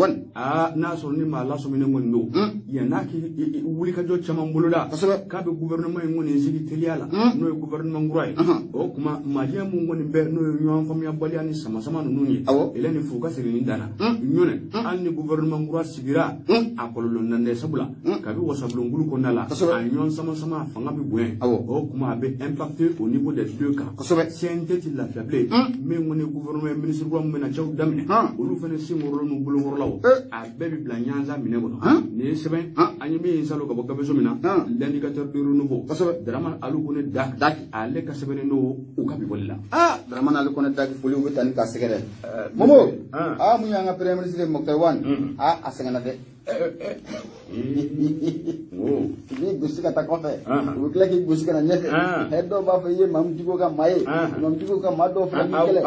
Speaker 1: na so ni ma la so mi ngoni no ya naki wuli ka jo chama mbuluda ka be gouvernement ngoni sigi teliala no gouvernement ngurai o kuma maje mu ngoni be no nyon famia baliani sama nununi ele ni fuka sirini dana nyone an ni gouvernement ngura sigira akololo nande sabula ka bi wasabulu ngulu ko nala nyon sama fanga bi buen o kuma be impacté au niveau des deux cas c'est la faiblesse mais ngoni gouvernement ministre ko mena chaw damne olu fene simoro no bulu ngorlawo a be bi bla nyanza minego ni seben anyi mi salo ko boka beso mina l'indicateur de renouveau drama alu ko ne dak ale ka sebene no o ka bi bolla
Speaker 2: drama alu ko ne dak foli o tan ka segere momo mu yanga premier ministre Dr. Wani asengana de ni gusi ka takofe o kila ki gusi kana nyefe hedo ba fa ye mam digo ka maye mam digo ka mado fa ni kele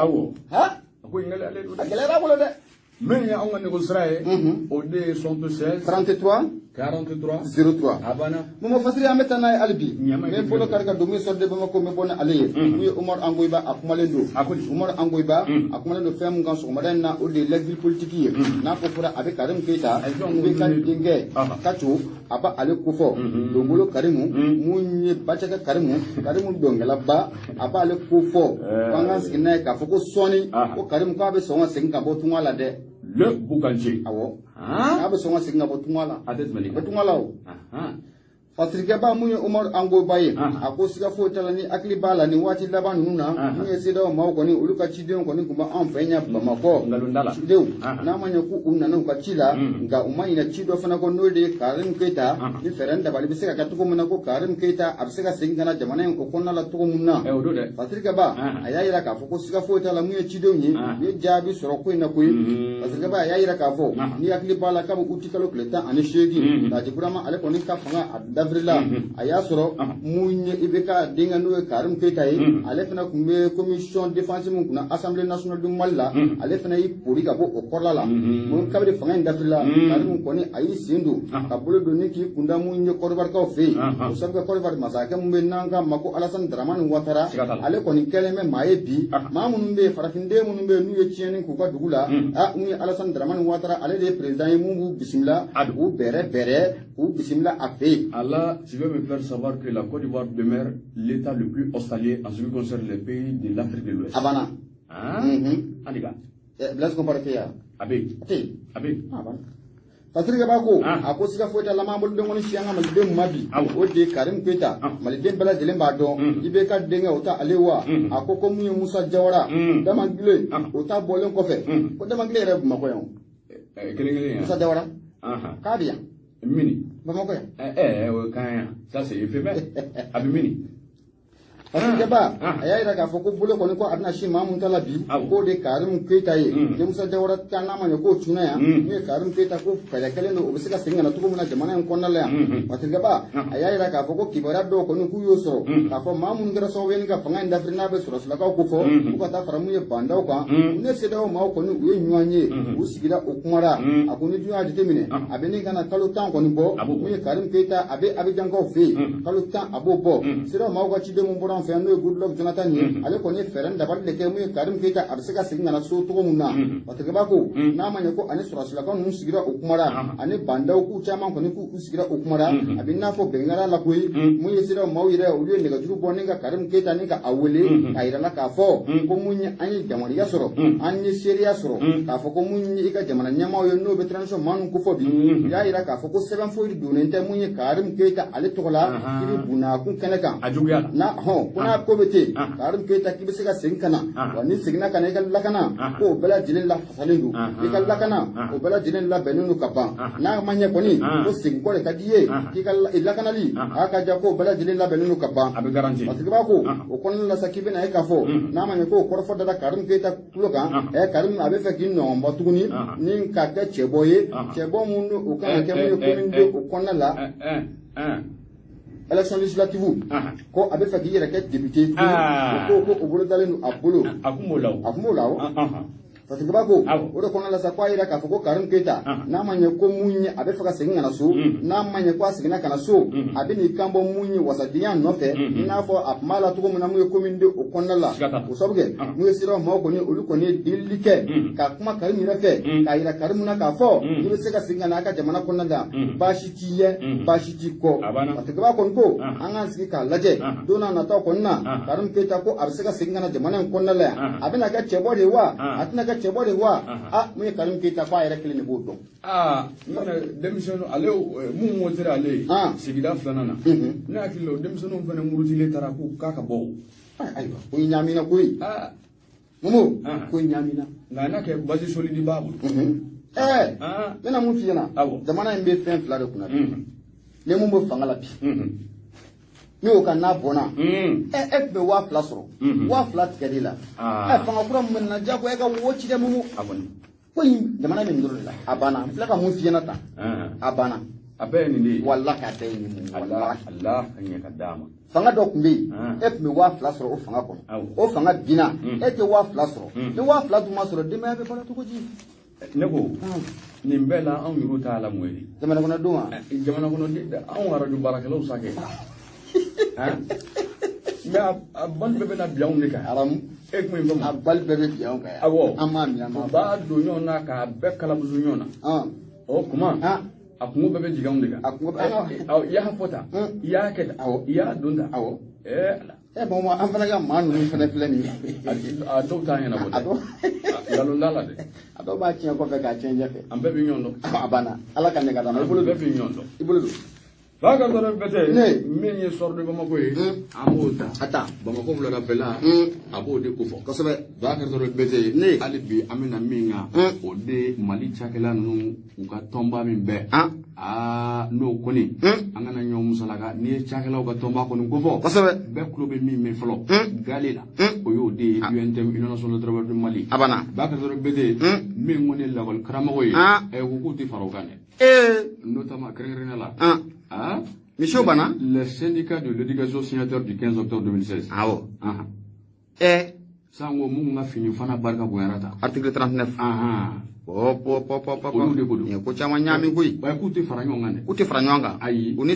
Speaker 1: ko ngale ale do
Speaker 2: akele ra bolo de
Speaker 1: mais ya on négociera au D 76
Speaker 2: 33
Speaker 1: 43
Speaker 2: 03
Speaker 1: abana
Speaker 2: momo fasiri ametana albi me folo karga do mi sorde bama ko me bona ale ni Omar Angoiba akumalendo Omar Angoiba akumalendo fem ngan so madan na o de l'exil politique na ko fura avec Karim Keita be kan dingue kacho aba ale ko fo do ngolo Karimu munye bachaka Karimu dongela ba aba ale ko fo banga sikina ka fo ko soni ko Karim ko be so wa singa bo tungala de
Speaker 1: le Boukanché
Speaker 2: abe so wa singa bo tungala Batungala Fasirike ba mu Omar Angoiba ye akosiga fo tala ni akli bala ni wati laban nuna ni esida o mawo koni uluka chideo koni kuma amfenya Bamako chideo na manya ku unana ka chila nga umayina chido fana ko node Karim Keita ni ferenda bali biseka katuko muna ko Karim Keita abseka singana jamana ko konna la to munna Fasirike ba ayayira ka fo ko siga fo tala mu chideo ni jabi soro ko ina ko Fasirike ba ayayira ka fo ni akli bala ka bu utikalo kleta ani shegi da jibrama ale koni ka fanga Davrila ayasoro munye ibeka dinga no Karim Keita yi ale fana kumbe commission défense mun kuna assemblée nationale du Mali ale fana yi pori ka bo okorla la mun kabri fanga Davrila Karim koni ayi sindu ka bolo doni ki kunda munye korbar ka fe o sabga korbar masaka mun be nanga mako Alassane Dramane Ouattara ale koni keleme maye bi mamun be farafinde mun be nu ye tieni ku ka dugula munye Alassane Dramane Ouattara ale de président yi mun bismillah ou bere ou bismillah afe
Speaker 1: tu veux me faire savoir que la Côte d'Ivoire demeure l'état le plus hospitalier en ce qui concerne les pays de l'Afrique de l'Ouest.
Speaker 2: Abana.
Speaker 1: Adiga.
Speaker 2: Blaise comparer ya.
Speaker 1: Abe.
Speaker 2: Abana. Fasirike ba ko akosiga fota la mamul de ngoni sianga mal de mabi o de Karim Keita mal de bala de lemba do ibe ka denga ota alewa akoko mu Musa Jawara dama gile ota bolen ko fe ko dama gile re ma ko yon
Speaker 1: kele
Speaker 2: Musa Jawara ka biya
Speaker 1: mini
Speaker 2: Bamako ya
Speaker 1: ça c'est éphémère abimini
Speaker 2: Fasirike ba ayayira ka foko bolo ko ko adna shi mamun tala bi ko de Karim Keita ye de Musa Jawara kana ma ko tuna ya ni Karim Keita ko kala kala no obisika singa na tuko muna jamana en konna la Fasirike ba ayayira ka foko kibara do ko ku yo so ka fo mamun ngara so wen ka fanga nda frina be so la ka ko fo ko ta faramu ye banda ko ne se dawo ma ko ni uye nyanye usigira okumara akoni ju aji temine abeni kana kalo tan ko ni bo mu Karim Keita abe jango fe kalo tan abo bo sira ma ko ci de mo fe no Goodluck Jonathan ni ale ko ni feren da balle ke mu Karim Keita abseka singa na so to munna watake ba ko na manya ko ani sura sura ko nun sigira okumara ani banda ku chama ko ni ku sigira okumara abinna ko bengara la ko mu yesira mawire uliye daga juru bonin ga Karim Keita ni ga awele ayira la ka fo ko munyi ani jamani ya soro ani seria soro ka fo ko munyi ga jamana nyama yo no be transo manu ko fo bi ya ira ka fo ko seven fo du nente munyi Karim Keita ale to la kiri buna ku keneka
Speaker 1: ajuga
Speaker 2: na ho kuna ko bete karim Keita ki be se ka segin kana wa ni segina kana ka lakana ko bela jilin la fasalindu ka lakana o bela jilin la benunu ka ban na manye koni ko segin ko le ka diye ki ka lakana li aka ja ko bela jilin la benunu ka ban
Speaker 1: abe garanti
Speaker 2: parce que ba ko o kon la sakibe na ka fo na manye ko ko fo da karim Keita kulo kan karim abe fe ki no mba tuguni ni ka ke cheboye chebo mundu o kan ke mo ko min do o kon la élection législative ko abe fa ki yere ke député ko o bolo dalenu abolo akumolawo parce que bako o de kona la sa kwa ira ka foko Karim Keita na manye ko munye abe fa ka segin na so na manye ko segin kana so abe ni kambo munye wasadiya no fe na fo apmala to ko na mu ko minde o kona la o sobuge mu sira mo ko ni olu ko ni dilike ka kuma Karim ira fe ka ira Karim na ka fo ni be se ka segin na ka jamana kona da bashi tiye bashi ti ko parce que bako ko an an sigi ka laje dona na ta kona Karim Keita ko abe se ka segin na jamana kona la abe na ka chebo de wa atina ka chebo de wa mu Karim Keita kwa yere kile ne bodo
Speaker 1: mana demissiono ale mu mo tira ale sigida flana na na kilo demissiono fana muruti le tara ko kaka bo
Speaker 2: aywa ko nyamina koy mumu ko nyamina
Speaker 1: na ke bazi solidi babu
Speaker 2: mena mu fiyana jamana mbe fen fla de kuna ne mu mo fangala bi ni o ka na bona be wa fla soro wa fla tigadi la fanga kura mun na jago e ka wochi de mumu
Speaker 1: abon
Speaker 2: ko jamana min ndoro la abana fla ka mu fiyana ta abana
Speaker 1: abe ni ni
Speaker 2: wallahi ka tay ni wallahi
Speaker 1: Allah anya kadama
Speaker 2: fanga do kumbe be wa fla soro o fanga kono o fanga bina te wa fla soro ni wa fla du ma soro de me be bala to ko ji
Speaker 1: neko nimbela an yuru ta la mweli
Speaker 2: jamana kono do
Speaker 1: jamana kono de an wara du barakalo sake mais a ban bebe na biaw ne ka
Speaker 2: aram
Speaker 1: e ko ngom
Speaker 2: a bal bebe biaw ka
Speaker 1: awo
Speaker 2: amma mi amma
Speaker 1: ba do nyona ka be kala buzu nyona o kuma akungo bebe jigaw ne ka
Speaker 2: akungo
Speaker 1: ya hafota ya keta ya donda
Speaker 2: awo bon an fana ka maa ninnu fana filɛ nin ye
Speaker 1: a dɔw t'a ɲɛnabɔ dɛ nkalonda la dɛ
Speaker 2: a dɔw b'a tiɲɛ kɔfɛ k'a tiɲɛ ɲɛfɛ
Speaker 1: an bɛɛ bɛ ɲɔgɔn dɔn
Speaker 2: a banna ala ka ne ka d'a ma i bolo
Speaker 1: bɛɛ bɛ ɲɔgɔn dɔn
Speaker 2: i bolo don
Speaker 1: Baka dɔrɔn bɛtɛ min ye sɔrɔ de Bamako ye an b'o ta a ta Bamako wuladafɛla a b'o de ko fɔ kosɛbɛ Baka dɔrɔn bɛtɛ hali bi an bɛna min kan o de Mali cakɛla ninnu u ka tɔnba min bɛ n'o kɔni an kana ɲɔgɔn musalaka n'i ye cakɛlaw ka tɔnba kɔni ko fɔ kosɛbɛ bɛɛ kulo bɛ min mɛn fɔlɔ gale la o y'o de ye UNTM Union Nationale de Travailleurs du Mali a banna Baka dɔrɔn bɛtɛ min kɔni lakɔli karamɔgɔ ye u k'u tɛ fara o kan dɛ notamment kɛrɛnkɛrɛnnenya la
Speaker 2: Monsieur Bana,
Speaker 1: le syndicat de l'éducation signateur du 15 octobre 2016.
Speaker 2: Ah oh.
Speaker 1: Ça, on a fini fana barka boyarata.
Speaker 2: Article 39. Ko chama nyami kuy.
Speaker 1: Ba ku te fara nyonga ne.
Speaker 2: Ku te fara nyonga.
Speaker 1: Ayi.
Speaker 2: Uni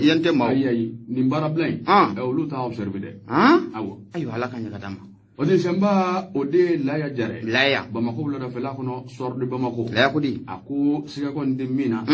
Speaker 2: yente maw.
Speaker 1: Ayi. Nimbara blain. Olu ta observer de.
Speaker 2: Awo. Ayo halaka nya kadama.
Speaker 1: Odi samba ode laya jare.
Speaker 2: Laya.
Speaker 1: Bamako la fela kono sort de Bamako.
Speaker 2: Laya kudi.
Speaker 1: Ako siga kon de mina.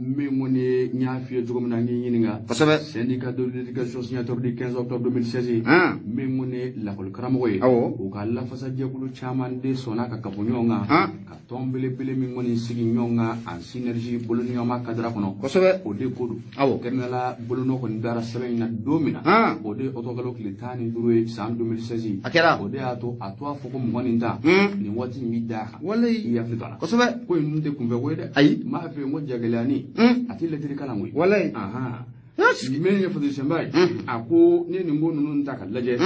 Speaker 1: Memone nya fiye jogo na ngi nyinga.
Speaker 2: Kosebe.
Speaker 1: Syndicat de l'éducation signateur du 15 octobre 2016. Memone la kol karamo ye. O ka la fasa jekulu chaman de sona ka kapunyonga. Ka tombele bele mingoni sigi nyonga en synergie boloni ma kadra kono.
Speaker 2: Kosebe.
Speaker 1: O de kodu.
Speaker 2: Awo.
Speaker 1: Kernela bolono ko ndara selen na domina. O de otogalo klitani durwe sam 2016.
Speaker 2: Akera.
Speaker 1: O de ato atwa foko mngoni nda. Ni wati mida.
Speaker 2: Walay.
Speaker 1: Ya fitala.
Speaker 2: Kosebe.
Speaker 1: Ko nde kumbe wede.
Speaker 2: Ayi.
Speaker 1: Ma fe mo jagalani. Ati letri kala ngui.
Speaker 2: Walay.
Speaker 1: Men ye fodi sembai ako ni nimbo nunu ntaka laje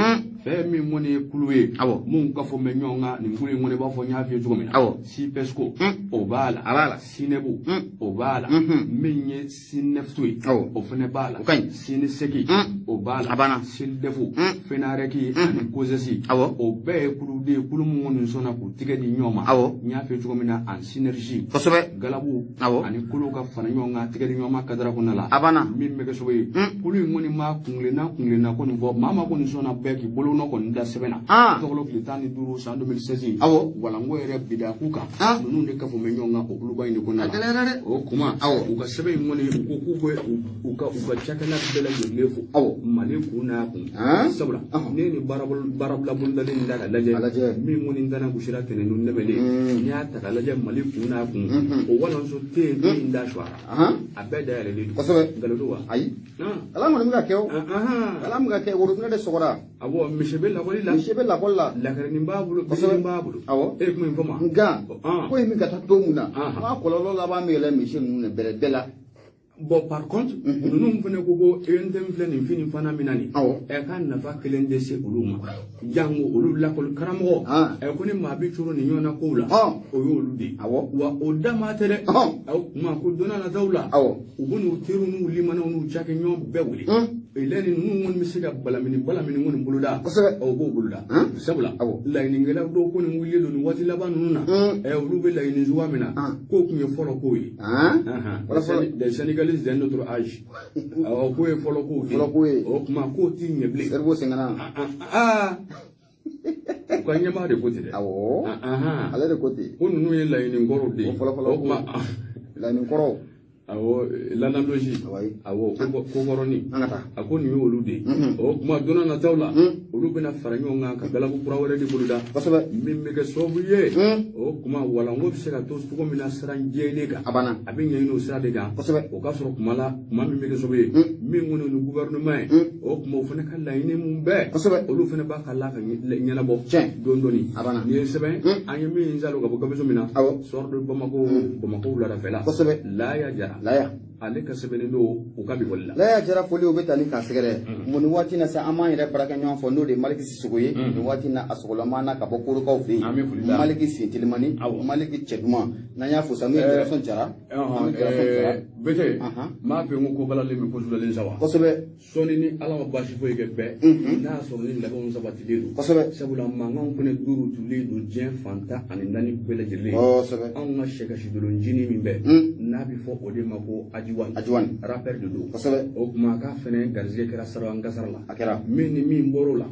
Speaker 1: fe mi moni kuluye mun ka fo menyonga ni ngule ngone ba fo nyafi jugomina si pesco obala abala sinebu obala menye sineftui o fene bala sine seki obala abana sil defu fenareki ani kozesi o be kulude kulumu ngoni sona ku tigedi nyoma nyafi jugomina an synergie kosobe galabu ani kulu ka fana nyonga tigedi nyoma kadara kunala abana min mege sobe kulu ngoni ma kungle na ko ni vo mama ko ni sona beki bolo no ko nda sebena to ko litani duru sa 2016 wala ngo ere bida kuka nunu de ka fo menyonga ko kulu bayni ko na o kuma u ka sebe ngoni ko ku go u ka chakala bela yo lefu mali kuna kun sabula ne ni barabla bundalin da laje min mun dana bushira tene nun nebele ni ata laje mali kuna kun o wala so te ni nda shwa abeda yale li galoduwa
Speaker 2: ay ala mo mga kew ala mga kew wuruna de sogora
Speaker 1: abo mishebe la kolla la karni babulu babulu
Speaker 2: awo
Speaker 1: e kuma infoma
Speaker 2: nga ko mi gata to muna ma kololo la ba mi le mission nun bele bela.
Speaker 1: Bon, par contre, nous venons pour une fana minani. Et quand n'a pas que l'un de ces oulouma, Yango, ou la col caramo, et qu'on est ma biture ni yon a cola, ou yoludi, ou damatere, ou ma coudona la daula, ou nous tirons nous limano nous chacun beuli. Et là, nous on me balamini buluda, ou buluda, sabla, lining la do kun wili do wati labanuna, et rube la inizwamina, cook me follow koi. The Senegal is de notre âge. Alors, vous pouvez follow au Makoti Neblé.
Speaker 2: Cerveau Singana.
Speaker 1: Quand il y a marre de côté.
Speaker 2: Allez de côté.
Speaker 1: On nous est là une goro de.
Speaker 2: La Nincoro.
Speaker 1: L'analogie. Kogoroni. Ako ni olude. O kuma dona na tawla. Olu bena faranyo ngaka bela ku prawere di buluda. Basaba mimmeke sobuye. O kuma wala ngo biseka to ko mina sranje lega. Abana. Abinya ino srade ga. Basaba o ka soro kuma la kuma mimmeke sobuye. Min ngono no gouvernement. O kuma fene kala ine mumbe. Basaba olu fene ba kala ka nyana bo. Dondoni. Abana. Ni sebe anya mi nzalo ga bo gabeso mina. Sordo Bamako la fela. Basaba la ya jara. Laya ale ka sebele do o ka bi wala laya jara foli o betani ka segere mun wati na sa ama ire baraka nyon fo no de maliki sisugoye ni wati na asogola mana ka bokuru ka ofi maliki sintilimani maliki cheduma na ya fo sami son jara bete ma fe ngo ko bala le mi posu le sawa ko sebe soni ni ala bashi fo yeke be na so ni la gon sabati ledu ko sebe sabula mangon fune duru tuli do jen fanta ani nani bele jele ko sebe on ma sheka shidolo njini mi be na bi fo o de mako ajiwan rappel de do kosabe o kuma ka fene garziye kera saro anga sarla akera min borola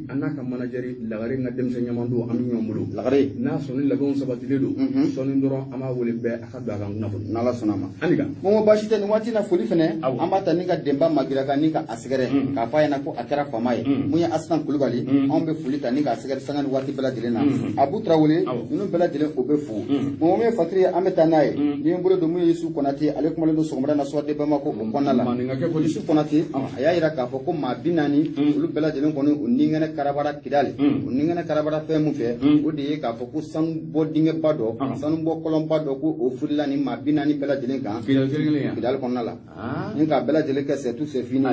Speaker 1: anaka manageri lagare nga demse nyamando am nyomulu lagare na soni lagon sabati ledo soni ndoro ama wole be akada ga nguna fo nala sonama aniga mo bashite ni wati na foli fene amata ninga demba magira ka ninga asigere ka fa yana ko akera famaye munya astan kulubali on be foli ka ninga asigere sangani wati bela dilena abu trawole nunu bela dilen o be fu mo me fatri ameta naye ni mbolo do mu yesu konati alaikum alaikum somra na swade Bamako o konala isu konati aya ira ka fo ko ma binani ulu bela jelen kono uningene karabara kidali uningene karabara fe mu fe o de ka fo ko san bo dinge bado san bo kolon bado ko o furila ni ma binani bela jelen kan kidali konala ninga bela jelen ka c'est tout c'est fini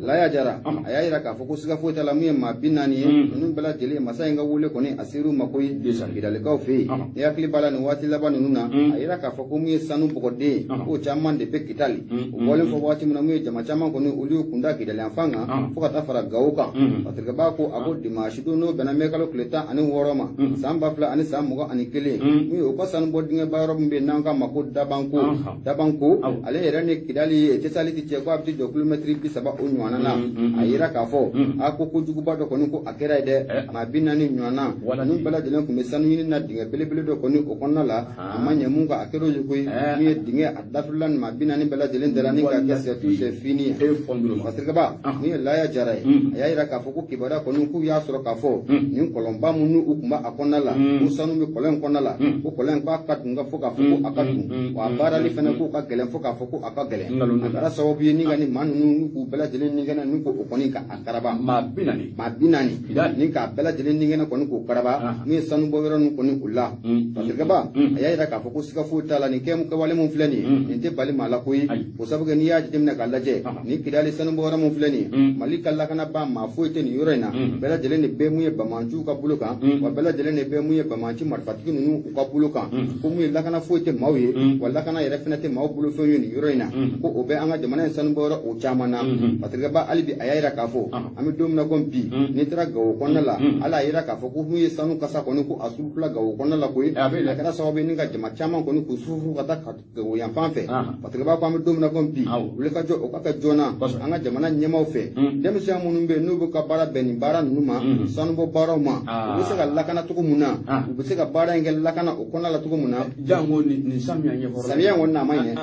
Speaker 1: la ya jara aya ira ka fo ko siga fo tala mu ma binani nunu bela jelen masa nga wule koni asiru makoy kidali ka fe ya kli bala ni wati laba nuna aya ka fo ko mu sanu bogode o chamman de pe kitali wole fo wati muna mu jama chama ko ni uliu kunda kidali afanga fo kata fara gauka patrika ba ko abo dimashi do no bena mekalo kleta ani woroma samba fla ani samugo ani kele mu o ko san bodinge bayro mbe nanga mako dabanko ale era ne kidali etesali ti ko abdi do kilometri bi saba o nywana na ayira ka fo ako ko jugu ba do ko ni ko akera de ma binani nywana wala nu bala jelen ko mesanu ni na dinga bele do ko ni o konna la amanya munga akero yugo ni dinge adafulan ma binani bala jelen derani ka kese tout c'est fini e fondement patrika ba ni la ya jarai ayira ka fo ko kibara ko ni ku ya soro ka fo ni kolomba munu ukuma akonna la usanu mi kolen konna la ko kolen ko akatunga fo ka fo ko akatu wa bara li fana ko ka gelen fo ka fo ko akagelen akara sababu ni ngani manu ku bela jelen ni ngana ni ko koni ka akaraba ma binani ni ka bela jelen ni ngana koni ko karaba ni sanu bo wero ni koni ulla patrika ba ayira ka fo ko sika fo tala ni kem ko wale mun flani ni te bali mala koyi ko sabuga ni ya jidimna kallaje ni kidali sanu bo wero mun flani mali kala kana ba ma fo ite ni yorena bela jelen ni be mu ye bamanju ka buluka wa bela jelen ni be mu ye bamanji marfatiki nunu ka buluka ko mu la kana fo ite mawye wala kana yere fenate maw bulu fo ni yorena ko obe anga jamana sanu bo wero o chamana patrika ba alibi ayira ka fo ami domna gompi ni tra gawo konnala ala ayira ka fo ko mu ye sanu kasa ko ni ko asufla gawo konnala koyi la kana sababu ni ga jama chama ko ni ko sufu kata gawo yan fanfe patrika ba ko ami domna gompi wule ka jo o ka jona anga jamana nyemaw fe dem sha munun be nubu ka bara beni bara numa sanu bo bara ma o se ga lakana to ko muna o se ga bara ngel lakana o konnala to ko muna jango ni samya nye horo samya wonna mayne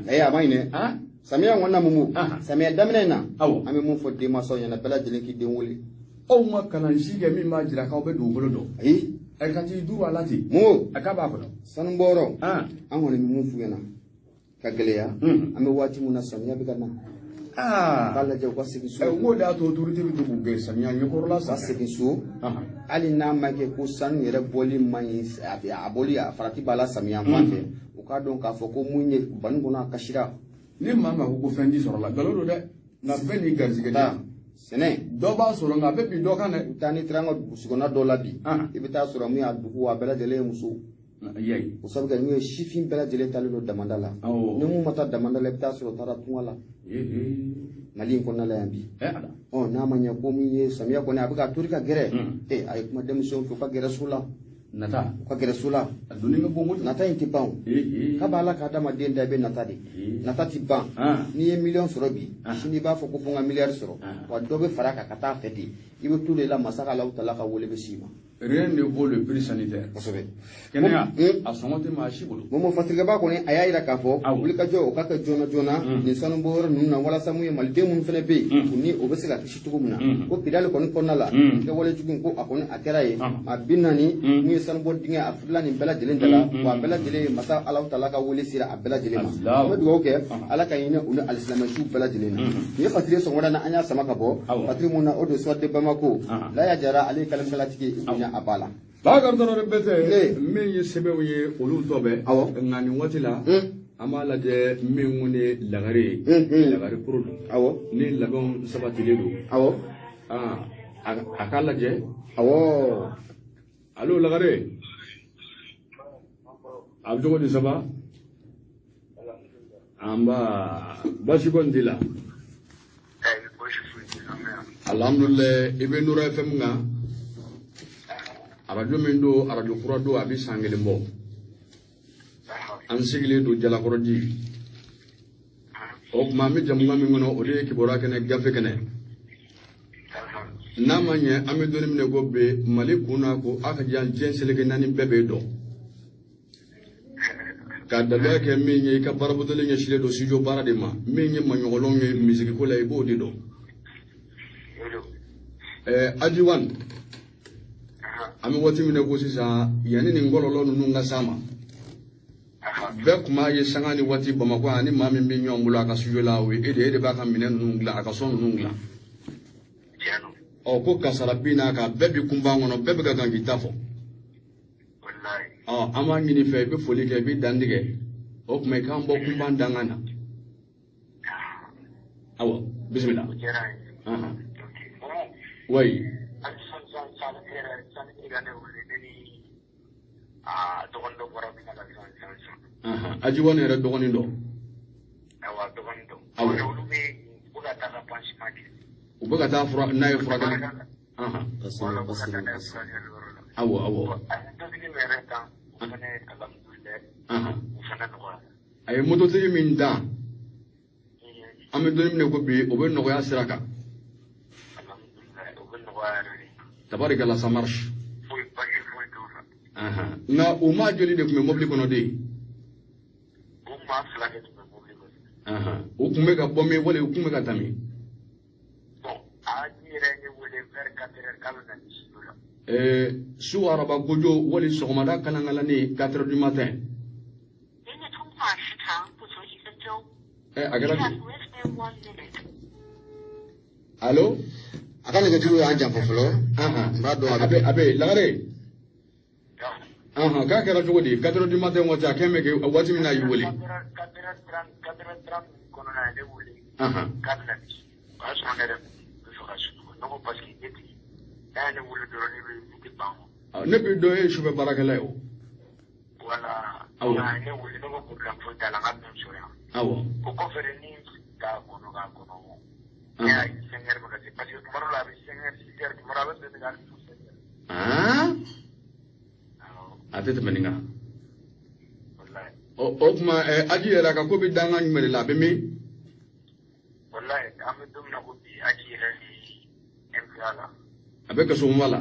Speaker 1: ya mayne
Speaker 2: Samia wana mumu Samia damina na ame mun fo de maso yana bela jelen ki den wole
Speaker 1: o ma kana jige mi ma jira ka be do bolo do
Speaker 2: ayi
Speaker 1: e ka ti du alati
Speaker 2: mo
Speaker 1: akaba ko
Speaker 2: sanu boro an hono mi mun fu yana ka geleya ame wati mun na Samia be kana bala je ko sigisu
Speaker 1: e wo da to autorité bi do be Samia nyokoro la sa
Speaker 2: sigisu ali na make ko sanu yere boli man aboli farati bala Samia mate o ka don ka fo ko munye ban gona kashira
Speaker 1: ni mama ko fendi soro la galo do de na be ni garzige da
Speaker 2: sene
Speaker 1: do ba soro nga be bi do kan
Speaker 2: tani trango sugona do la bi ibita soro mu ya duku wa bela jele muso
Speaker 1: yey
Speaker 2: o sabu ga ni shifin bela jele tali do damandala ni mu mata damandala ibita soro tara tunwala mali ko na la yambi na manya ko mu ye Samia ko ne abuka turika gere ay kuma demission ko ka gere sula
Speaker 1: nata
Speaker 2: ko gere sula
Speaker 1: aduni nga bongo
Speaker 2: nata intipan ka bala ka dama den da be nata de nata tiban ni million soro bi shini ba fo ko fonga milliard soro wa do be faraka kata feti ibe tule la masaka la utala ka wole be sima
Speaker 1: rien ne vaut le prix sanitaire
Speaker 2: kosobe
Speaker 1: kenya asongote ma shibulu
Speaker 2: momo fatriga ba ko ne ayayira ka fo wuli ka jo o ka jona ni sanu bor nunna wala samu ye malde mun fene be ni o be se ka kishi tugumna ko pidal ko ni konnala ke wala jugun ko akoni akera ye ma binani ni sanu bor dinga afla ni bela jelen dala wa bela jelen masa ala utala ka wole sira abela jelen ma o do ke ala ka yina unu alislam shu bela jelen ni fatri so wala na anya sama ka bo fatri mun na o do so de bamako la ya jara ale kalam kalatike abala
Speaker 1: bagar doro bete min yi sebe ye olu tobe ngani wati la amala je min ngone lagare pro ni lagon sabati ledo akala je allo lagare abdo di saba amba bashi gondila alhamdulillah ibe nura fm nga radio mendo radio kurado abi sangele mbo an sigile do jala korodi o mami jamunga mi ngono o de ki borake ne gafe kene namanye amedoni mne gobbe malikuna ko aka jan jensele ke nani bebe do kadda ke minye ka barabudele nya shile do sijo barade ma minye manyolon nge musique ko lay bo di do ajiwan ami wati mine ko sisa yani ni ngololo nunu nga sama be kuma ye sangani wati bamako ani mami mi nyombula ka sujo lawe ede ba ka mine nunu ngla aka son nunu ngla o ko kasara bina ka bebi kumba ngono bebe ga gangi tafo wallahi ama ngini fe be foli ke bi dandige o kuma ka mbo kumba ndangana awo bismillah way aji woni era dogoni ndo awa dogoni ndo awa be buga ta ka panchimaki ubuga ta fura na e fura gani awo ay moto tigi min da ame do ne ko bi o be no ya siraka tabarika la ça marche na o ma joli de kuma mobli kono de o ma flake de mobli kono o kuma ga bomme wala o kuma ga tami bon a dire ne wole faire 4h kala na bisula su araba gojo wali sogomada kala ngala ni 4h du matin agara allo
Speaker 2: akane ga juro anja fofolo mbado
Speaker 1: abe lagare ka kera jogo di 4h du matin wata keme ke wati mina yi woli 4h30 kono na de woli kadna ba so ngere so rasu no parce que eti ne woli do ni bi ba ne bi do e shube baraka layo wala awla ne woli no ko kan fo dala ngam so ya awo ko fere ni ka kono ga kono ya senger ba kasi parce que tomorrow la bi senger siger tomorrow ba de ga atete meninga wallahi o kuma aji era ka ko bi danga nyimere la be mi wallahi amedum na ko bi aji era ni emfiala abe ka so mala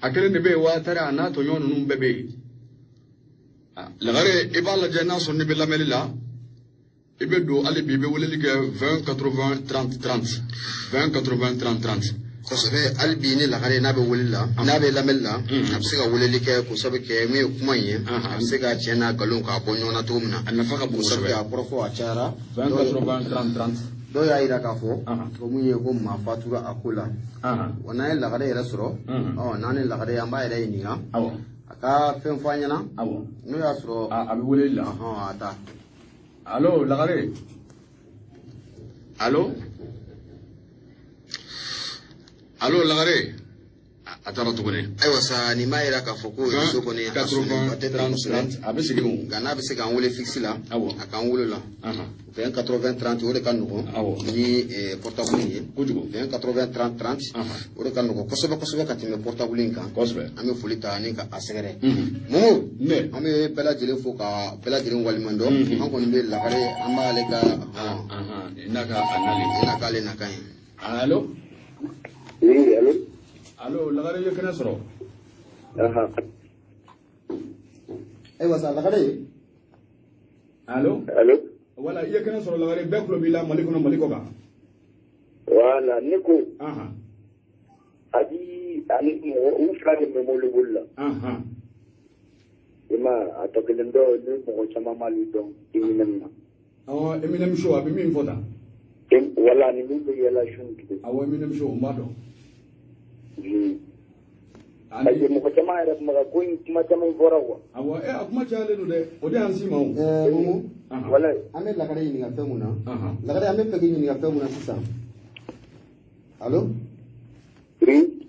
Speaker 1: akere ne be wa tara na to nyono num bebe lagare i b'a lajɛ n'a sɔrɔ ne bɛ lamɛnni la i bɛ don hali bi i bɛ weleli kɛ 20 80 30 30 20 80 30 30
Speaker 2: kosɛbɛ hali bi ni lagare n'a bɛ weleli la n'a bɛ lamɛnni la a bɛ se ka weleli kɛ kosɛbɛ kɛ min ye kuma in ye a bɛ se ka tiɲɛ n'a nkalon k'a bɔ ɲɔgɔn na cogo min na
Speaker 1: a nafa ka bon kosɛbɛ
Speaker 2: a kɔrɔ fɔ a cayara
Speaker 1: 20 80 30 30
Speaker 2: dɔw y'a jira k'a fɔ ko mun ye ko maa fatura a ko la wa n'an ye lagare yɛrɛ sɔrɔ n'an ni lagare an b'a yɛrɛ ɲininka a ka fɛn fɔ an ɲɛna n'o y'a sɔrɔ
Speaker 1: a bɛ weleli la
Speaker 2: a ta
Speaker 1: allo lagare allo allo lagare a taara tuguni
Speaker 2: ayiwa sa nin b'a jira k'a fɔ ko réseau kɔni a sɔnnen ba tɛ
Speaker 1: a bɛ segin o
Speaker 2: nka n'a bɛ se k'an wele fixe la a k'an wele la 20 80 30 o de ka nɔgɔn ni portable in ye
Speaker 1: kojugu
Speaker 2: 20 80 30 30 o de ka nɔgɔn kosɛbɛ kosɛbɛ ka tɛmɛ portable in kan an bɛ foli ta ni ka a sɛgɛrɛ Momo an bɛ bɛɛ lajɛlen fo ka bɛɛ lajɛlen waliman dɔn an kɔni bɛ lagare an b'ale ka
Speaker 1: n'a ka anale
Speaker 2: n'a k'ale nakan ye
Speaker 1: allo
Speaker 3: oui allo
Speaker 1: allo lagare ye kɛnɛ sɔrɔ
Speaker 2: ayiwa sa lagare
Speaker 1: allo
Speaker 3: allo
Speaker 1: wala i ye kɛnɛ sɔrɔ lagare bɛɛ tulo b'i la mali kɔnɔ mali kɔ kan
Speaker 3: voilà ne ko ani mɔgɔ u fila de bɛ mobili boli la i ma a tɔ kelen dɔ ni mɔgɔ caman m'ale dɔn Eminem na
Speaker 1: Eminem show a bɛ min fɔ tan
Speaker 3: wala ni min bɛ yɛlɛ sun tigɛ
Speaker 1: Eminem show n b'a dɔn
Speaker 3: parce que mɔgɔ caman yɛrɛ kuma ko in kuma caman fɔra quoi
Speaker 1: a kuma cayalen don dɛ o de y'an si ma o
Speaker 2: Momo
Speaker 3: wala
Speaker 2: an bɛ lagare ɲininka fɛn mun na lagare an bɛ fɛ k'i ɲininka fɛn mun na sisan allo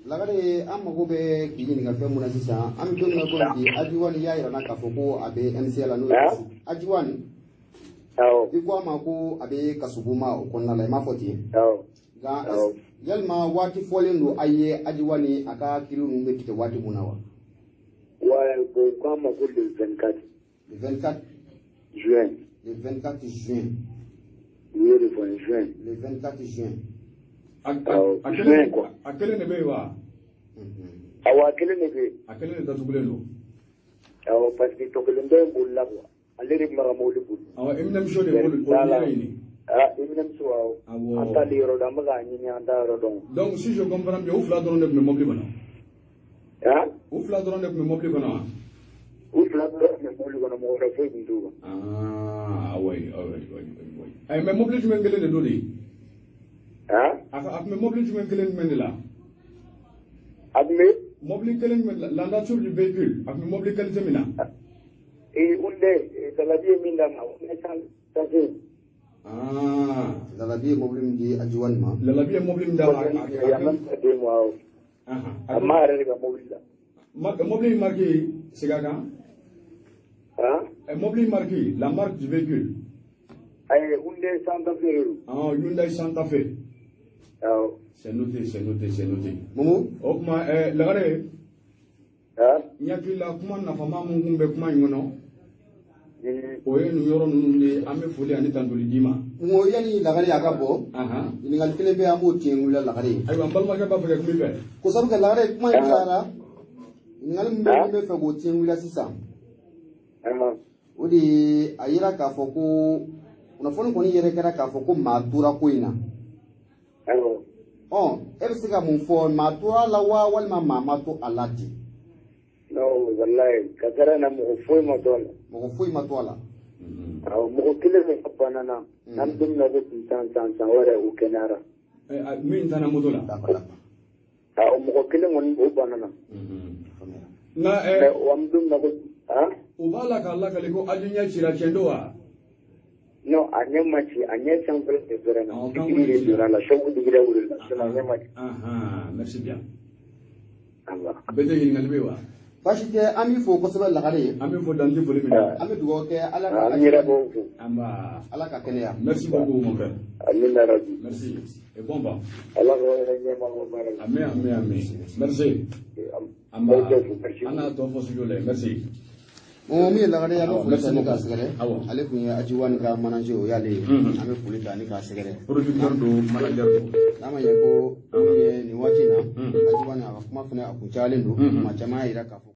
Speaker 2: lagare an mago bɛ k'i ɲininka fɛn mun na sisan an bɛ don min na ko bi Ajiwani y'a jira n na k'a fɔ ko a bɛ MCA la n'o ye Ajiwani i ko a ma ko a bɛ Kasubuma o kɔnɔna la i m'a fɔ ten nka yalima waati fɔlen don a ye Ajiwani a ka kiri ninnu bɛ tigɛ waati mun na wa
Speaker 3: ko k'a ma ko le 24 juin
Speaker 2: le 24 juin
Speaker 3: oui le 20 juin
Speaker 2: le 24 juin
Speaker 1: a kelen de bɛ yen wa
Speaker 3: a kelen de bɛ yen
Speaker 1: a kelen de datugulen don
Speaker 3: parce que tɔ kelen dɔ in bolila quoi ale de mara mobili boli
Speaker 1: Eminem show de boli ɲini
Speaker 3: Eminem show an t'ale yɔrɔ dɔn an bɛ k'a ɲini an t'a yɔrɔ dɔn
Speaker 1: donc si je comprends bien u fila dɔrɔn de tun bɛ mobili kɔnɔ u fila dɔrɔn de tun bɛ mobili kɔnɔ wa
Speaker 3: u fila dɔrɔn de tun bɛ mobili kɔnɔ mɔgɔ wɛrɛ foyi tun t'u kan
Speaker 1: oui mais mobili jumɛn kelen de don de a tun bɛ mobili jumɛn kelen de la
Speaker 3: a tun bɛ
Speaker 1: mobili kelen jumɛn la nature du véhicule a tun bɛ mobili qualité min na
Speaker 3: unde dalabi ye min d'a ma sanse
Speaker 2: Lalabi ye mobili min di Ajiwani ma
Speaker 1: Lalabi ye mobili min d'a ma
Speaker 3: a ma yɛrɛ de ka mobili la
Speaker 1: mobili marqué sega kan mobili marqué la marque du véhicule
Speaker 3: Hyundai Santa Fe
Speaker 1: Hyundai Santa Fe c'est noté
Speaker 2: Momo
Speaker 1: o kuma lagare n hakili la kuma nafama mun kun bɛ kuma in kɔnɔ o ye nin yɔrɔ ninnu de an bɛ foli ani tantoli d'i ma
Speaker 2: ngo yani lagare a ka bɔ ɲininkali kelen bɛ an b'o tiɲɛ wulila lagare
Speaker 1: ayiwa n balimakɛ b'a fɛ ka kuma i fɛ
Speaker 2: ko sabu kɛ lagare kuma in tilara ɲininkali min bɛ fɛ k'o tiɲɛ wulila sisan o de ye a yira k'a fɔ ko kunnafoni kɔni yɛrɛ kɛra k'a fɔ ko maa tora ko in na e bɛ se ka mun fɔ maa tora la wa walima maa ma to a la ten
Speaker 3: wallahi ka kɛra na mɔgɔ foyi ma to a la mɔgɔ kelen min ka banana n'an bɛ min na ko san wɛrɛ o kɛnɛyara
Speaker 1: min tana moto la
Speaker 3: mɔgɔ kelen kɔni o banana an bɛ min na ko
Speaker 1: u b'a la k'a lakale ko Aji ɲɛ cira tiɲɛ don wa
Speaker 3: non a ɲɛ ma ci a ɲɛ sanfɛ de fɛrɛ na digiri de donna la chef digiri wulila sinon a ɲɛ ma ci
Speaker 1: merci bien bɛɛ tɛ ɲininkali bɛ wa
Speaker 2: baasi tɛ an b'i fo kosɛbɛ lagare ye
Speaker 1: an bɛ fɔ dante foli min na
Speaker 2: an bɛ dugawu kɛ ala ka
Speaker 3: an yɛrɛ b'o fo
Speaker 2: ala ka kɛnɛya
Speaker 1: merci beaucoup mon frère
Speaker 3: amina rabi
Speaker 1: merci et bon ba
Speaker 3: ala ka yɛrɛ ɲɛma ko baara
Speaker 1: amen merci an n'a tɔ fɔ studio la merci
Speaker 2: min ye lagare an bɛ foli ta ni k'a sɛgɛrɛ ale tun ye Ajiwani ka manager o y'ale ye an bɛ foli ta ni k'a sɛgɛrɛ
Speaker 1: producteur don manager don
Speaker 2: n'a ma ɲɛ ko nin waati in na Ajiwani a ka kuma fana a kun cayalen don maa caman y'a jira k'a fɔ